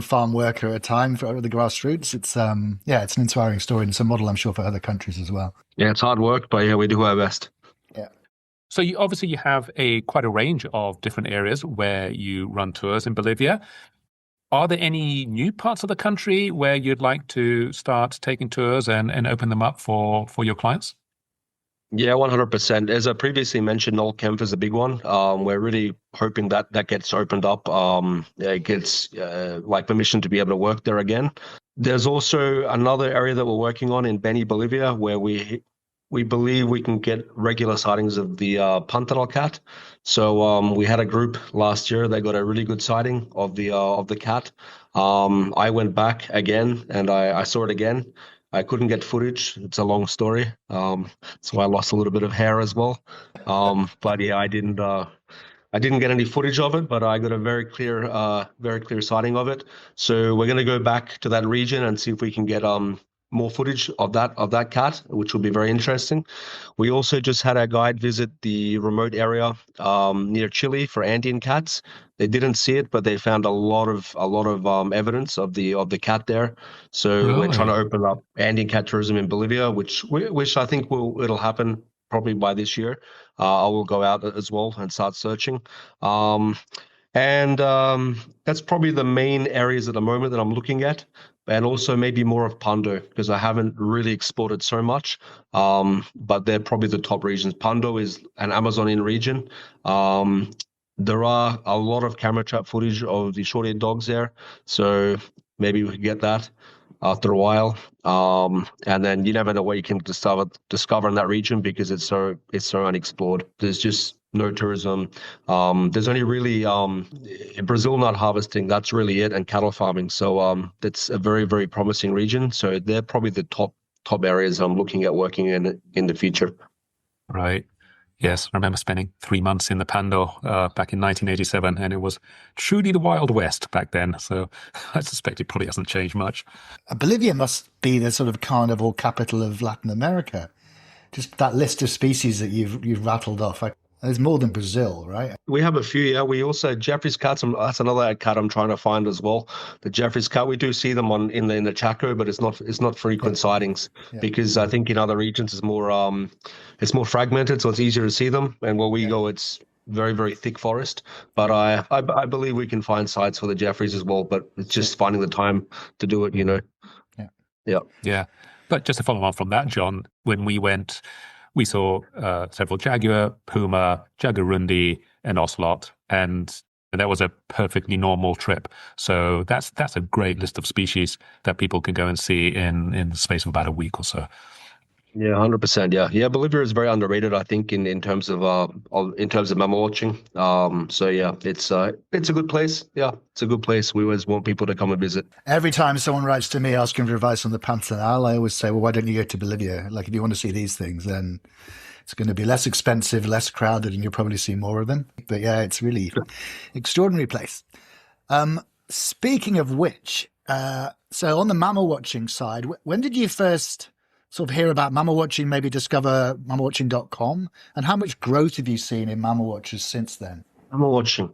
farm worker at a time for the grassroots. It's it's an inspiring story, and it's a model, I'm sure, for other countries as well. Yeah, it's hard work, but yeah, we do our best. Yeah. So you have quite a range of different areas where you run tours in Bolivia. Are there any new parts of the country where you'd like to start taking tours and open them up for your clients? Yeah, 100%. As I previously mentioned, Old Kempf is a big one. We're really hoping that gets opened up. It gets like permission to be able to work there again. There's also another area that we're working on in Beni, Bolivia, where we believe we can get regular sightings of the Pantanal cat. So we had a group last year. They got a really good sighting of the cat. I went back again and I saw it again. I couldn't get footage. It's a long story. So I lost a little bit of hair as well. But yeah, I didn't get any footage of it, but I got a very clear sighting of it. So we're going to go back to that region and see if we can get more footage of that cat, which will be very interesting. We also just had our guide visit the remote area near Chile for Andean cats. They didn't see it, but they found a lot of evidence of the cat there. So Really? We're trying to open up Andean cat tourism in Bolivia, which I think it'll happen probably by this year. I will go out as well and start searching. And that's probably the main areas at the moment that I'm looking at. And also maybe more of Pando, because I haven't really explored it so much. But they're probably the top regions. Pando is an Amazonian region. There are a lot of camera trap footage of the short-eared dogs there. So maybe we could get that after a while. And then you never know what you can discover in that region, because it's so unexplored. There's just no tourism. There's only really Brazil nut harvesting. That's really it, and cattle farming. So that's a very, very promising region. So they're probably the top areas I'm looking at working in the future. Right. Yes, I remember spending 3 months in the Pando back in 1987, and it was truly the Wild West back then. So I suspect it probably hasn't changed much. Bolivia must be the sort of carnivore capital of Latin America. Just that list of species that you've rattled off. There's more than Brazil, right? We have a few, yeah. We also Jeffrey's cats. That's another cat I'm trying to find as well. The Jeffrey's cat. We do see them in the Chaco, but it's not frequent sightings because I think in other regions it's more fragmented, so it's easier to see them. And where we go, it's very, very thick forest. But I believe we can find sites for the Jeffreys as well. But it's just finding the time to do it, Yeah. But just to follow on from that, John, when we went, we saw several jaguar, puma, jaguarundi, and ocelot, and that was a perfectly normal trip. So that's a great list of species that people can go and see in the space of about a week or so. Yeah, 100%. Yeah. Bolivia is very underrated, I think, in terms of mammal watching. So yeah, it's a good place. Yeah, it's a good place. We always want people to come and visit. Every time someone writes to me asking for advice on the Pantanal, I always say, well, why don't you go to Bolivia? Like, if you want to see these things, then it's going to be less expensive, less crowded, and you'll probably see more of them. But yeah, it's really extraordinary place. Speaking of which, so on the mammal watching side, when did you first sort of hear about mammal watching, maybe discover mammalwatching.com? And how much growth have you seen in mammal watchers since then? Mammal watching.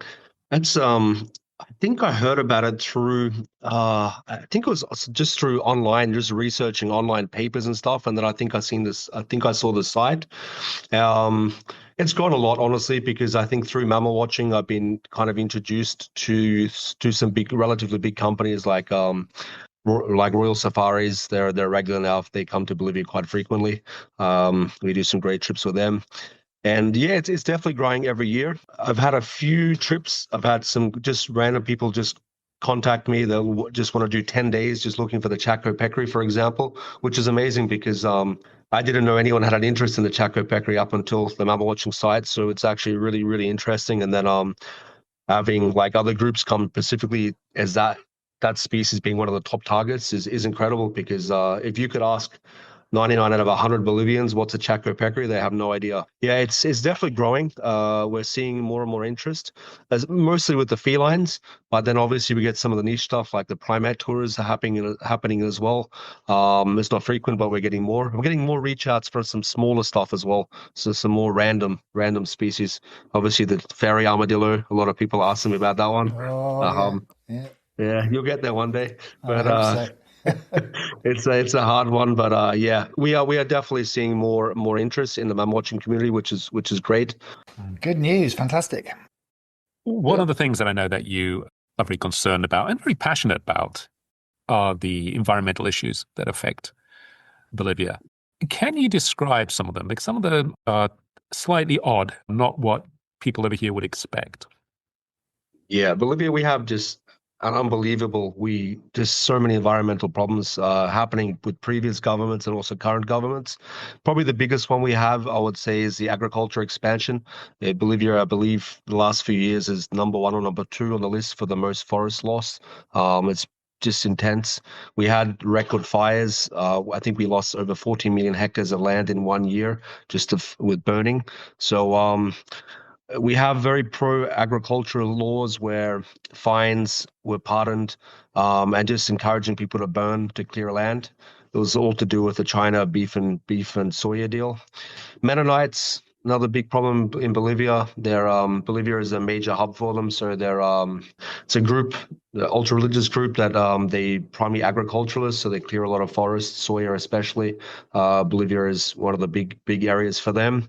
That's I think I heard about it through I think it was just through online, just researching online papers and stuff. And then I think I saw the site. It's grown a lot, honestly, because I think through mammal watching, I've been kind of introduced to some relatively big companies like Royal Safaris. They're regular now. They come to Bolivia quite frequently. We do some great trips with them. And yeah, it's definitely growing every year. I've had a few trips. I've had some just random people just contact me. They'll just want to do 10 days just looking for the Chaco Peccary, for example, which is amazing because I didn't know anyone had an interest in the Chaco Peccary up until the mammal watching site. So it's actually really, really interesting. And then having like other groups come specifically as that species being one of the top targets is incredible because if you could ask 99 out of 100 Bolivians what's a Chaco Peccary, they have no idea. Yeah, it's definitely growing. We're seeing more and more interest, mostly with the felines, but then obviously we get some of the niche stuff like the primate tours happening as well. It's not frequent, but we're getting more. We're getting more reach outs for some smaller stuff as well. So some more random species. Obviously the fairy armadillo. A lot of people ask me about that one. Yeah, you'll get there one day. But it's a hard one, but yeah, we are definitely seeing more interest in the mammal watching community, which is great. Good news, fantastic. One of the things that I know that you are very concerned about and very passionate about are the environmental issues that affect Bolivia. Can you describe some of them? Because some of them are slightly odd, not what people over here would expect. Yeah, Bolivia, we have just just so many environmental problems happening with previous governments and also current governments. Probably the biggest one we have, I would say, is the agriculture expansion. Bolivia, I believe, the last few years is number 1 or number 2 on the list for the most forest loss. It's just intense. We had record fires. I think we lost over 14 million hectares of land in 1 year just with burning. So we have very pro-agricultural laws where fines were pardoned and just encouraging people to burn to clear land. It was all to do with the China beef and soya deal. Mennonites, another big problem in Bolivia. Bolivia is a major hub for them, so it's a group, the ultra-religious group that they primarily agriculturalists, so they clear a lot of forests, soya especially. Bolivia is one of the big areas for them.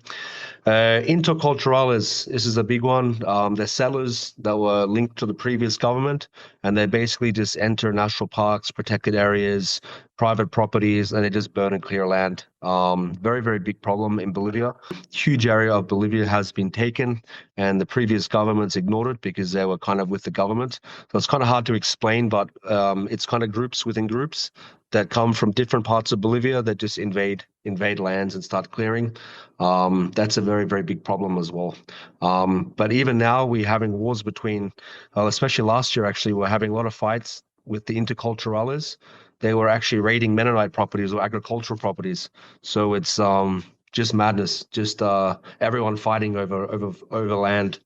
Interculturales, this is a big one. They're settlers that were linked to the previous government, and they basically just enter national parks, protected areas, private properties, and they just burn and clear land. Very, very big problem in Bolivia. Huge area of Bolivia has been taken, and the previous governments ignored it because they were kind of with the government. So it's kind of hard to explain, but it's kind of groups within groups that come from different parts of Bolivia that just invade lands and start clearing. That's a very, very big problem as well. But even now, we're having wars between, especially last year, actually, we're having a lot of fights with the interculturales. They were actually raiding Mennonite properties or agricultural properties. So it's just madness, just everyone fighting over land.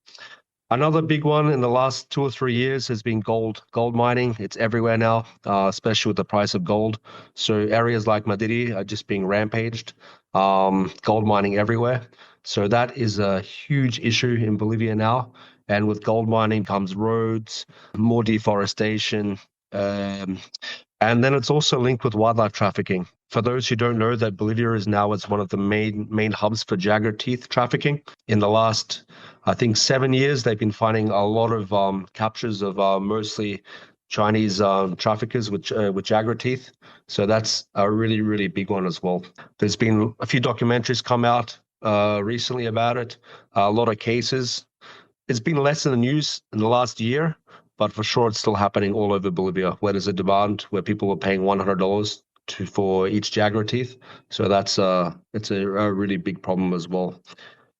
Another big one in the last 2 or 3 years has been gold mining. It's everywhere now, especially with the price of gold. So areas like Madidi are just being rampaged, gold mining everywhere. So that is a huge issue in Bolivia now. And with gold mining comes roads, more deforestation, and then it's also linked with wildlife trafficking. For those who don't know, that Bolivia is now as one of the main hubs for jaguar teeth trafficking. In the last, I think, 7 years, they've been finding a lot of captures of mostly Chinese traffickers with jaguar teeth. So that's a really, really big one as well. There's been a few documentaries come out recently about it, a lot of cases. It's been less in the news in the last year, but for sure it's still happening all over Bolivia, where there's a demand where people are paying $100 for each jaguar teeth. So that's it's a really big problem as well.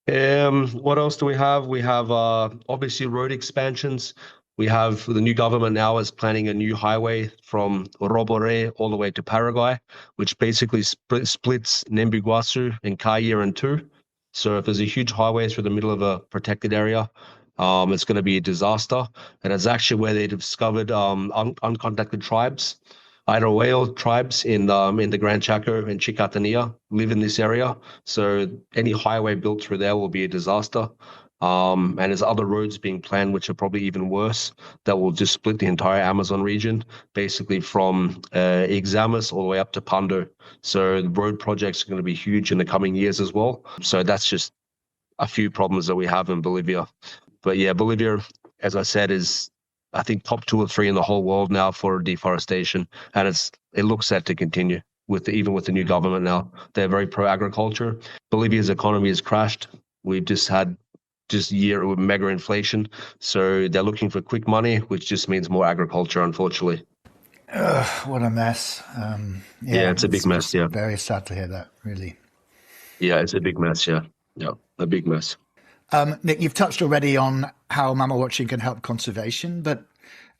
What else do we have? We have obviously road expansions. We have the new government now is planning a new highway from Robore all the way to Paraguay, which basically splits Nembuguasu and Caye in two. So if there's a huge highway through the middle of a protected area, it's going to be a disaster. And it's actually where they discovered uncontacted tribes. Irwin tribes in the Gran Chaco and Chicotanía live in this area. So any highway built through there will be a disaster. And there's other roads being planned, which are probably even worse, that will just split the entire Amazon region, basically from Ixamas all the way up to Pando. So the road projects are going to be huge in the coming years as well. So that's just a few problems that we have in Bolivia. But yeah, Bolivia, as I said, is I think top 2 or 3 in the whole world now for deforestation, and it looks set to continue even with the new government now. They're very pro-agriculture. Bolivia's economy has crashed. We've just had a year with mega inflation, so they're looking for quick money, which just means more agriculture, unfortunately. What a mess. Yeah, it's a big mess. Yeah, very sad to hear that. Really. Yeah, it's a big mess. Yeah, a big mess. Nick, you've touched already on how mammal watching can help conservation, but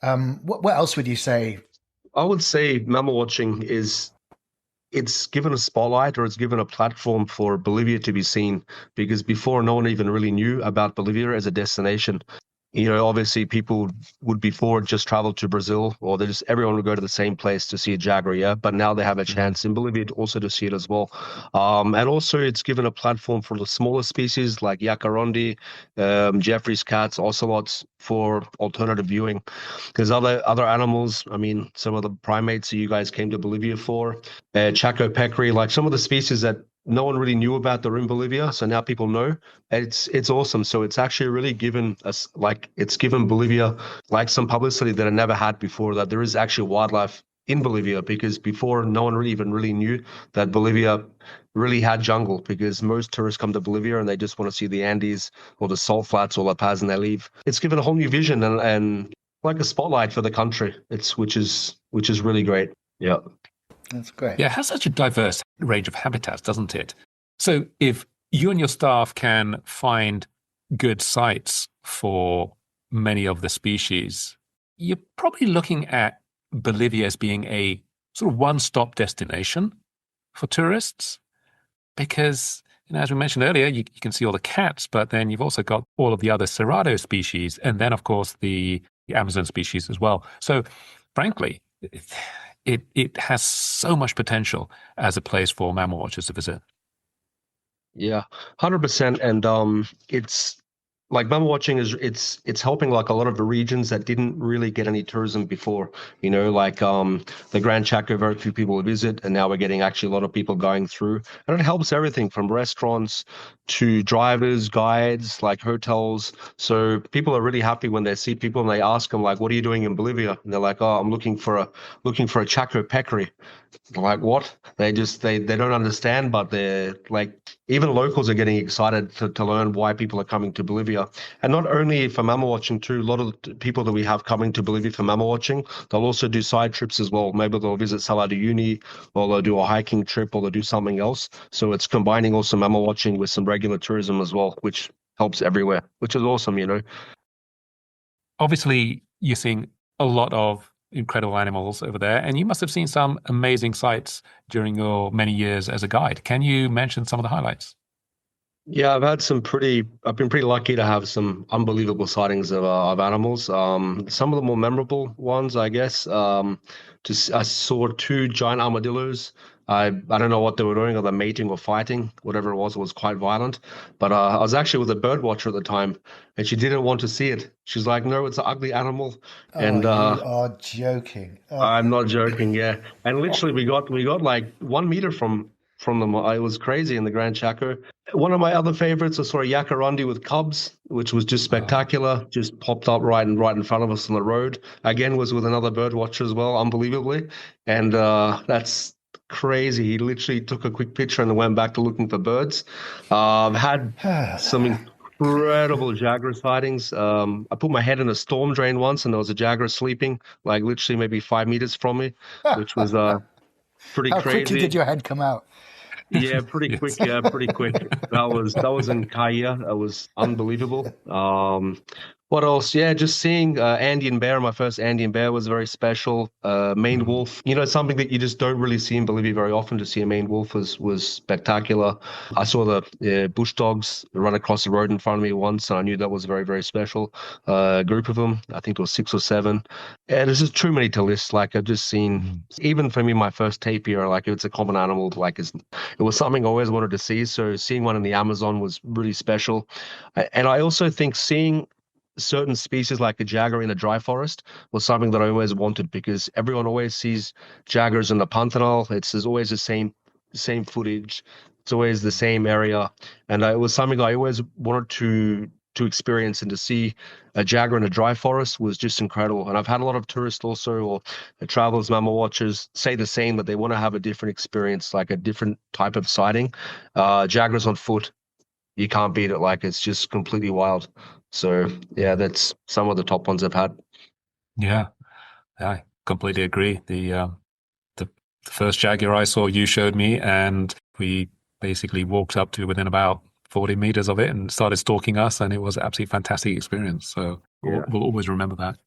what else would you say? I would say mammal watching it's given a spotlight, or it's given a platform for Bolivia to be seen, because before no one even really knew about Bolivia as a destination. You know, obviously people would before just travel to Brazil, or everyone would go to the same place to see a jaguar, yeah. But now they have a chance in Bolivia also to see it as well. And also it's given a platform for the smaller species like Yacarondi, Jeffrey's cats, ocelots, for alternative viewing. Because other animals, I mean, some of the primates that you guys came to Bolivia for, Chaco Peccary, like some of the species that no one really knew about, they're in Bolivia, so now people know. It's awesome. So it's actually really given us, it's given Bolivia like some publicity that it never had before, that there is actually wildlife in Bolivia, because before no one really knew that Bolivia really had jungle, because most tourists come to Bolivia and they just want to see the Andes or the salt flats or La Paz and they leave. It's given a whole new vision and like a spotlight for the country. Which is really great. Yeah. That's great. Yeah, it has such a diverse range of habitats, doesn't it? So if you and your staff can find good sites for many of the species, you're probably looking at Bolivia as being a sort of one-stop destination for tourists, because, as we mentioned earlier, you can see all the cats, but then you've also got all of the other Cerrado species, and then, of course, the Amazon species as well. So, frankly, it has so much potential as a place for mammal watchers to visit. Yeah, 100%. And it's like mammal watching it's helping like a lot of the regions that didn't really get any tourism before, like the Gran Chaco, very few people visit, and now we're getting actually a lot of people going through, and it helps everything from restaurants to drivers, guides, like hotels. So people are really happy when they see people and they ask them like, what are you doing in Bolivia? And they're like, oh, I'm looking for a Chaco Peccary. Like, what? They don't understand, but they're like, even locals are getting excited to learn why people are coming to Bolivia. And not only for mammal watching too, a lot of the people that we have coming to Bolivia for mammal watching, they'll also do side trips as well. Maybe they'll visit Salar de Uyuni, or they'll do a hiking trip, or they'll do something else. So it's combining also mammal watching with some regular tourism as well, which helps everywhere, which is awesome, Obviously, you're seeing a lot of incredible animals over there, and you must have seen some amazing sights during your many years as a guide. Can you mention some of the highlights? Yeah, I've been pretty lucky to have some unbelievable sightings of animals. Some of the more memorable ones, I guess. I saw two giant armadillos. I don't know what they were doing, either mating or fighting, whatever it was quite violent. But I was actually with a bird watcher at the time, and she didn't want to see it. She's like, "No, it's an ugly animal." Oh, And you are joking. Oh. I'm not joking, yeah. And literally, we got like 1 meter from them. It was crazy in the Grand Chaco. One of my other favorites, I saw a yacarandi with cubs, which was just spectacular. Just popped up right in front of us on the road. Again, was with another bird watcher as well, unbelievably. And that's crazy. He literally took a quick picture and went back to looking for birds. I've had some incredible jaguar sightings. I put my head in a storm drain once, and there was a jaguar sleeping, like literally maybe 5 meters from me, which was pretty How crazy. quickly did your head come out? Yeah, pretty quick. Yeah, pretty quick. That was in Kaya. That was unbelievable. What else? Yeah, just seeing Andean bear. My first Andean bear was very special. Maned wolf. Something that you just don't really see in Bolivia very often. To see a maned wolf was spectacular. I saw the bush dogs run across the road in front of me once, and I knew that was very, very special. A group of them. I think it was 6 or 7. And there's just too many to list. Like I've just seen, even for me, my first tapir. Like it's a common animal. Like it was something I always wanted to see. So seeing one in the Amazon was really special. And I also think seeing certain species like a jaguar in a dry forest was something that I always wanted, because everyone always sees jaguars in the Pantanal. There's always the same footage. It's always the same area. And it was something I always wanted to experience, and to see a jaguar in a dry forest was just incredible. And I've had a lot of tourists also, or travelers, mammal watchers, say the same, that they want to have a different experience, like a different type of sighting. Jaguars on foot, you can't beat it. Like it's just completely wild. So yeah, that's some of the top ones I've had. Yeah, I completely agree. The first jaguar I saw, you showed me, and we basically walked up to within about 40 meters of it and started stalking us, and it was an absolutely fantastic experience. So we'll always remember that.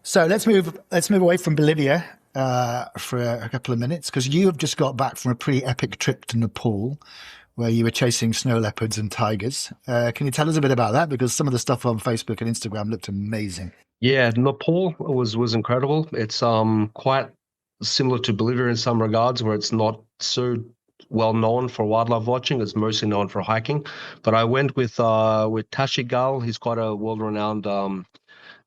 So let's move away from Bolivia for a couple of minutes, because you have just got back from a pretty epic trip to Nepal, where you were chasing snow leopards and tigers. Can you tell us a bit about that? Because some of the stuff on Facebook and Instagram looked amazing. Yeah, Nepal was incredible. It's quite similar to Bolivia in some regards, where it's not so well known for wildlife watching. It's mostly known for hiking. But I went with Tashigal. He's quite a world-renowned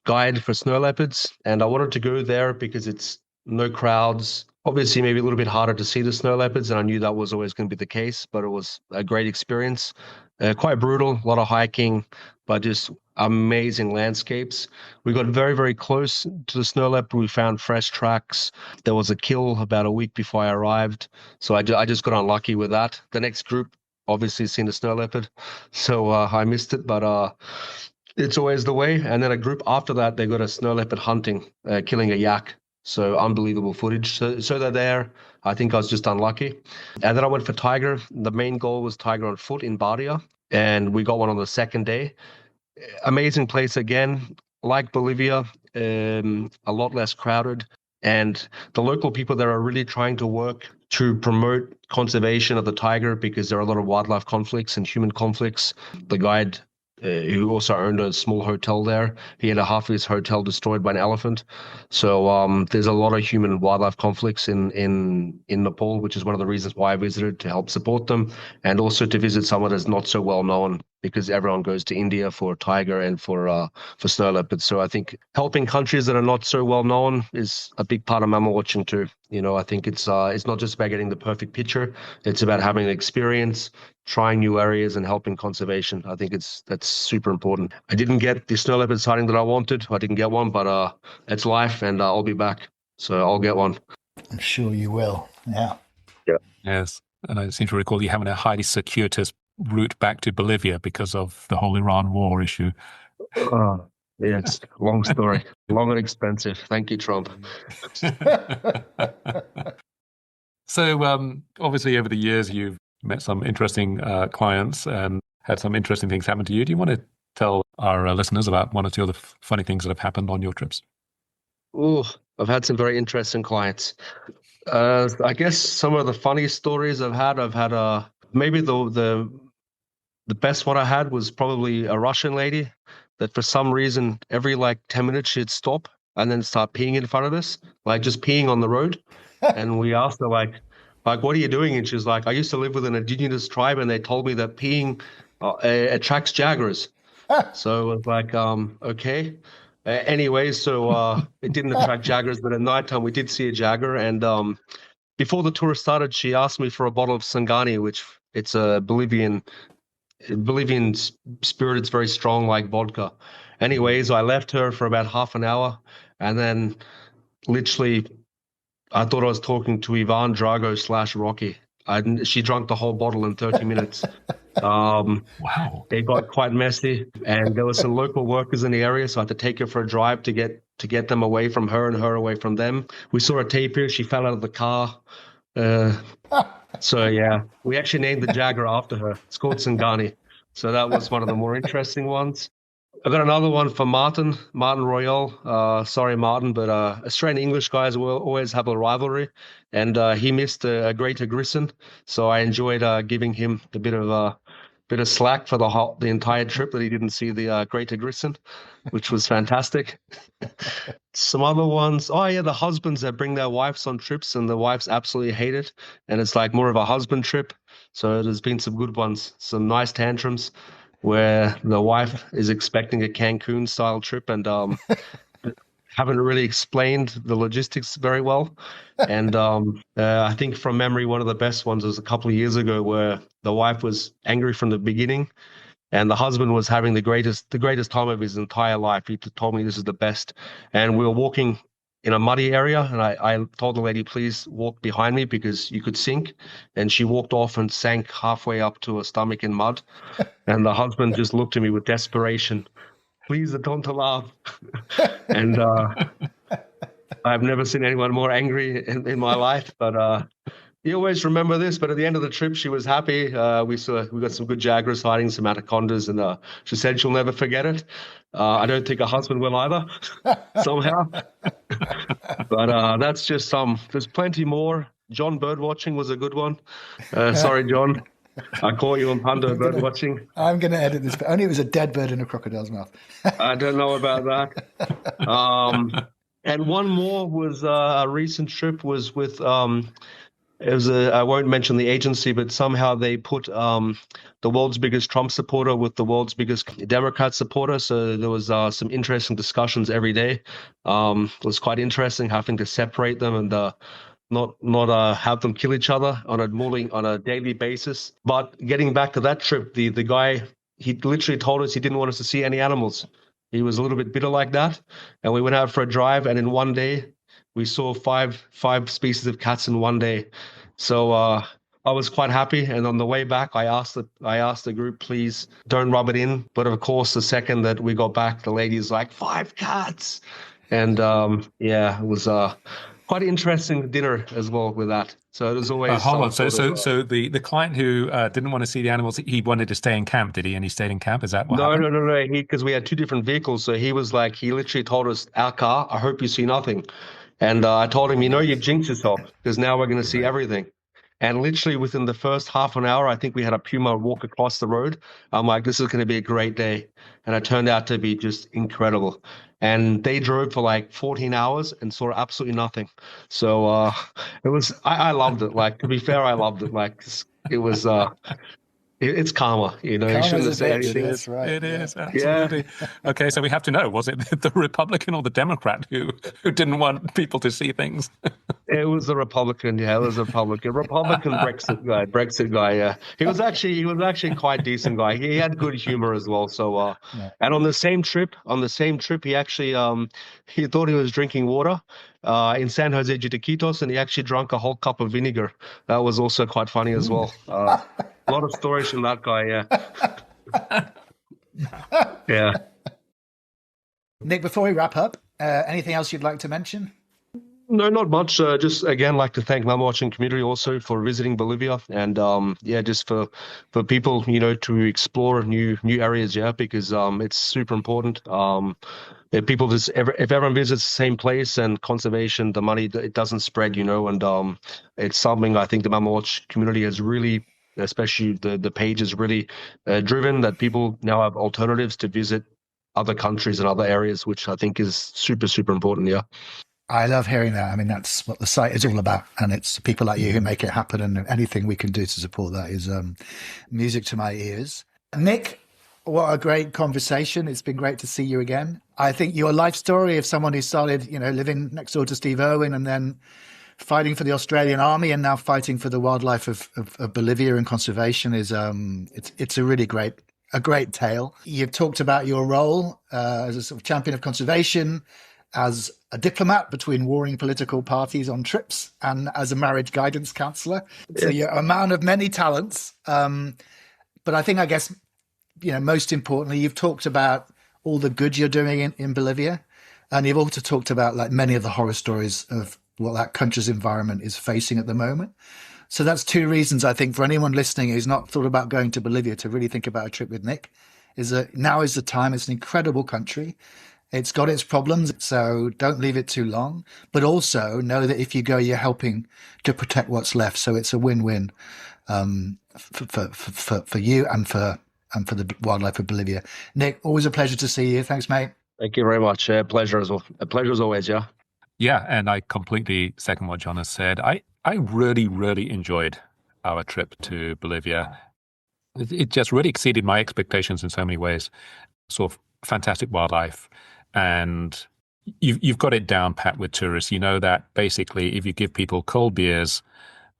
guide for snow leopards, and I wanted to go there because it's no crowds. Obviously, maybe a little bit harder to see the snow leopards, and I knew that was always going to be the case, but it was a great experience. Quite brutal, a lot of hiking, but just amazing landscapes. We got very, very close to the snow leopard. We found fresh tracks. There was a kill about a week before I arrived, so I just got unlucky with that. The next group obviously seen the snow leopard, so I missed it, but it's always the way. And then a group after that, they got a snow leopard hunting, killing a yak. So unbelievable footage. So they're there. I think I was just unlucky. And then I went for tiger. The main goal was tiger on foot in Bardia, and we got one on the second day. Amazing place again, like Bolivia, a lot less crowded. And the local people there are really trying to work to promote conservation of the tiger, because there are a lot of wildlife conflicts and human conflicts. The guide, who also owned a small hotel there, he had half of his hotel destroyed by an elephant. So there's a lot of human and wildlife conflicts in Nepal, which is one of the reasons why I visited, to help support them, and also to visit someone that's not so well known, because everyone goes to India for tiger and for snow leopards. So I think helping countries that are not so well known is a big part of mammal watching too. I think it's not just about getting the perfect picture. It's about having an experience, trying new areas, and helping conservation. I think that's super important. I didn't get the snow leopard sighting that I wanted. I didn't get one, but it's life, and I'll be back. So I'll get one. I'm sure you will. Yeah. Yes. And I seem to recall you having a highly circuitous route back to Bolivia because of the whole Iran war issue. Yeah, it's a long story. Long and expensive. Thank you, Trump. So obviously over the years, you've met some interesting clients and had some interesting things happen to you. Do you want to tell our listeners about one or two of the funny things that have happened on your trips? Ooh, I've had some very interesting clients. I guess some of the funniest stories I've had maybe the best one I had was probably a Russian lady that for some reason every like 10 minutes she'd stop and then start peeing in front of us, like just peeing on the road. And we asked her like, what are you doing? And she's like, I used to live with an indigenous tribe and they told me that peeing attracts jaguars. So it was like, okay. Anyway, so it didn't attract jaguars, but at nighttime we did see a jaguar. And before the tour started, she asked me for a bottle of Sangani, which it's a Bolivian spirit. It's very strong, like vodka. Anyways, I left her for about half an hour, and then literally, I thought I was talking to Ivan Drago / Rocky. She drank the whole bottle in 30 minutes. Wow. It got quite messy, and there were some local workers in the area, so I had to take her for a drive to get them away from her and her away from them. We saw a tapir. She fell out of the car. So yeah, we actually named the Jaguar after her. It's called Sangani. So that was one of the more interesting ones. I got another one for Martin Royal. Sorry, Martin, but Australian English guys will always have a rivalry, and he missed a greater Grisson. So I enjoyed giving him a bit of slack for the entire trip that he didn't see the greater Grisson, which was fantastic. Some other ones. Oh yeah, the husbands that bring their wives on trips and the wives absolutely hate it, and it's like more of a husband trip. So there's been some good ones, some nice tantrums where the wife is expecting a Cancun style trip and haven't really explained the logistics very well. And I think from memory, one of the best ones was a couple of years ago where the wife was angry from the beginning and the husband was having the greatest time of his entire life. He told me this is the best. And we were walking in a muddy area, and I told the lady, please walk behind me because you could sink. And she walked off and sank halfway up to her stomach in mud. And the husband just looked at me with desperation. Please don't laugh. And I've never seen anyone more angry in my life, but you always remember this. But at the end of the trip, she was happy. We got some good jaguars hiding, some anacondas, and she said she'll never forget it. I don't think her husband will either, somehow. But that's just some. There's plenty more. John bird watching was a good one. Sorry, John. I caught you on Pando bird watching. I'm going to edit this, but only it was a dead bird in a crocodile's mouth. I don't know about that. And one more was a recent trip was with it was I won't mention the agency, but somehow they put the world's biggest Trump supporter with the world's biggest Democrat supporter. So there was some interesting discussions every day. It was quite interesting having to separate them and not have them kill each other on a daily basis. But getting back to that trip, the guy, he literally told us he didn't want us to see any animals. He was a little bit bitter like that. And we went out for a drive, and in one day we saw five species of cats in one day. So I was quite happy. And on the way back, I asked the group, please don't rub it in. But of course, the second that we got back, the lady's like, 5 cats. And yeah, it was quite an interesting dinner as well with that. So it was always. Hold on. So the client who didn't want to see the animals, he wanted to stay in camp, did he? And he stayed in camp. Is that what happened? No. Because we had 2 different vehicles. So he was like, he literally told us, our car, I hope you see nothing. And I told him, you jinxed yourself because now we're going to see everything. And literally within the first half an hour, I think we had a puma walk across the road. I'm like, this is going to be a great day. And it turned out to be just incredible. And they drove for like 14 hours and saw absolutely nothing. So it was, I loved it. Like, to be fair, I loved it. Like, it was, it's karma, you shouldn't have said anything. That's right. It is, absolutely. Yeah. Okay, so we have to know, was it the Republican or the Democrat who didn't want people to see things? It was the Republican, yeah. It was a Republican Brexit guy, yeah. He was actually quite decent guy. He had good humor as well. So and on the same trip, he actually he thought he was drinking water in San Jose de Quitos, and he actually drank a whole cup of vinegar. That was also quite funny as well. A lot of stories from that guy, yeah. Yeah. Nick, before we wrap up, anything else you'd like to mention? No, not much. Just again, like to thank Mammalwatching community also for visiting Bolivia, and just for people to explore new areas, yeah, because it's super important. if people just if everyone visits the same place and conservation, the money, it doesn't spread, and it's something I think the Mammal Watch community has really, especially the page is really driven, that people now have alternatives to visit other countries and other areas, which I think is super, super important. Yeah. I love hearing that. I mean, that's what the site is all about. And it's people like you who make it happen. And anything we can do to support that is music to my ears. Nick, what a great conversation. It's been great to see you again. I think your life story of someone who started, living next door to Steve Irwin and then fighting for the Australian Army and now fighting for the wildlife of Bolivia and conservation is it's a really great tale. You've talked about your role as a sort of champion of conservation, as a diplomat between warring political parties on trips, and as a marriage guidance counselor. So you're a man of many talents. But I guess, most importantly, you've talked about all the good you're doing in Bolivia. And you've also talked about like many of the horror stories of what that country's environment is facing at the moment. So that's two reasons, I think, for anyone listening who's not thought about going to Bolivia to really think about a trip with Nick, is that now is the time. It's an incredible country. It's got its problems, so don't leave it too long. But also know that if you go, you're helping to protect what's left. So it's a win-win for you and for the wildlife of Bolivia. Nick, always a pleasure to see you. Thanks, mate. Thank you very much. Pleasure as well. A pleasure as always. Yeah. Yeah, and I completely second what John has said. I really, really enjoyed our trip to Bolivia. It just really exceeded my expectations in so many ways. Sort of fantastic wildlife. And you've got it down pat with tourists. You know that basically if you give people cold beers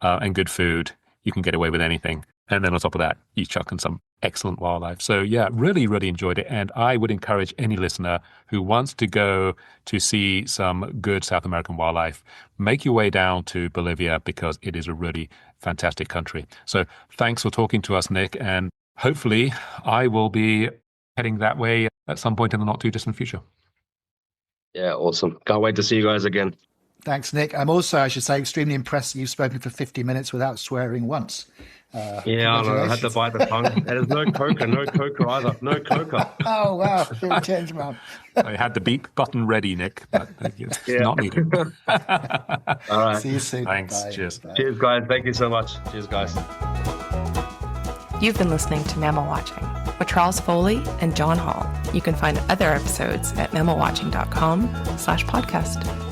and good food, you can get away with anything. And then on top of that, you chuck in some excellent wildlife. So yeah, really, really enjoyed it. And I would encourage any listener who wants to go to see some good South American wildlife, make your way down to Bolivia because it is a really fantastic country. So thanks for talking to us, Nick. And hopefully I will be heading that way at some point in the not too distant future. Yeah, awesome. Can't wait to see you guys again. Thanks, Nick. I'm also, I should say, extremely impressed that you've spoken for 50 minutes without swearing once. Yeah, I know. I had to bite the tongue. And there's no coca either. No coca. Oh, wow. Good change, man. I had the beep button ready, Nick, but it's not needed. All right. See you soon. Thanks. Bye. Cheers. Bye. Cheers, guys. Thank you so much. Cheers, guys. You've been listening to Mammalwatching with Charles Foley and John Hall. You can find other episodes at mammalwatching.com/podcast.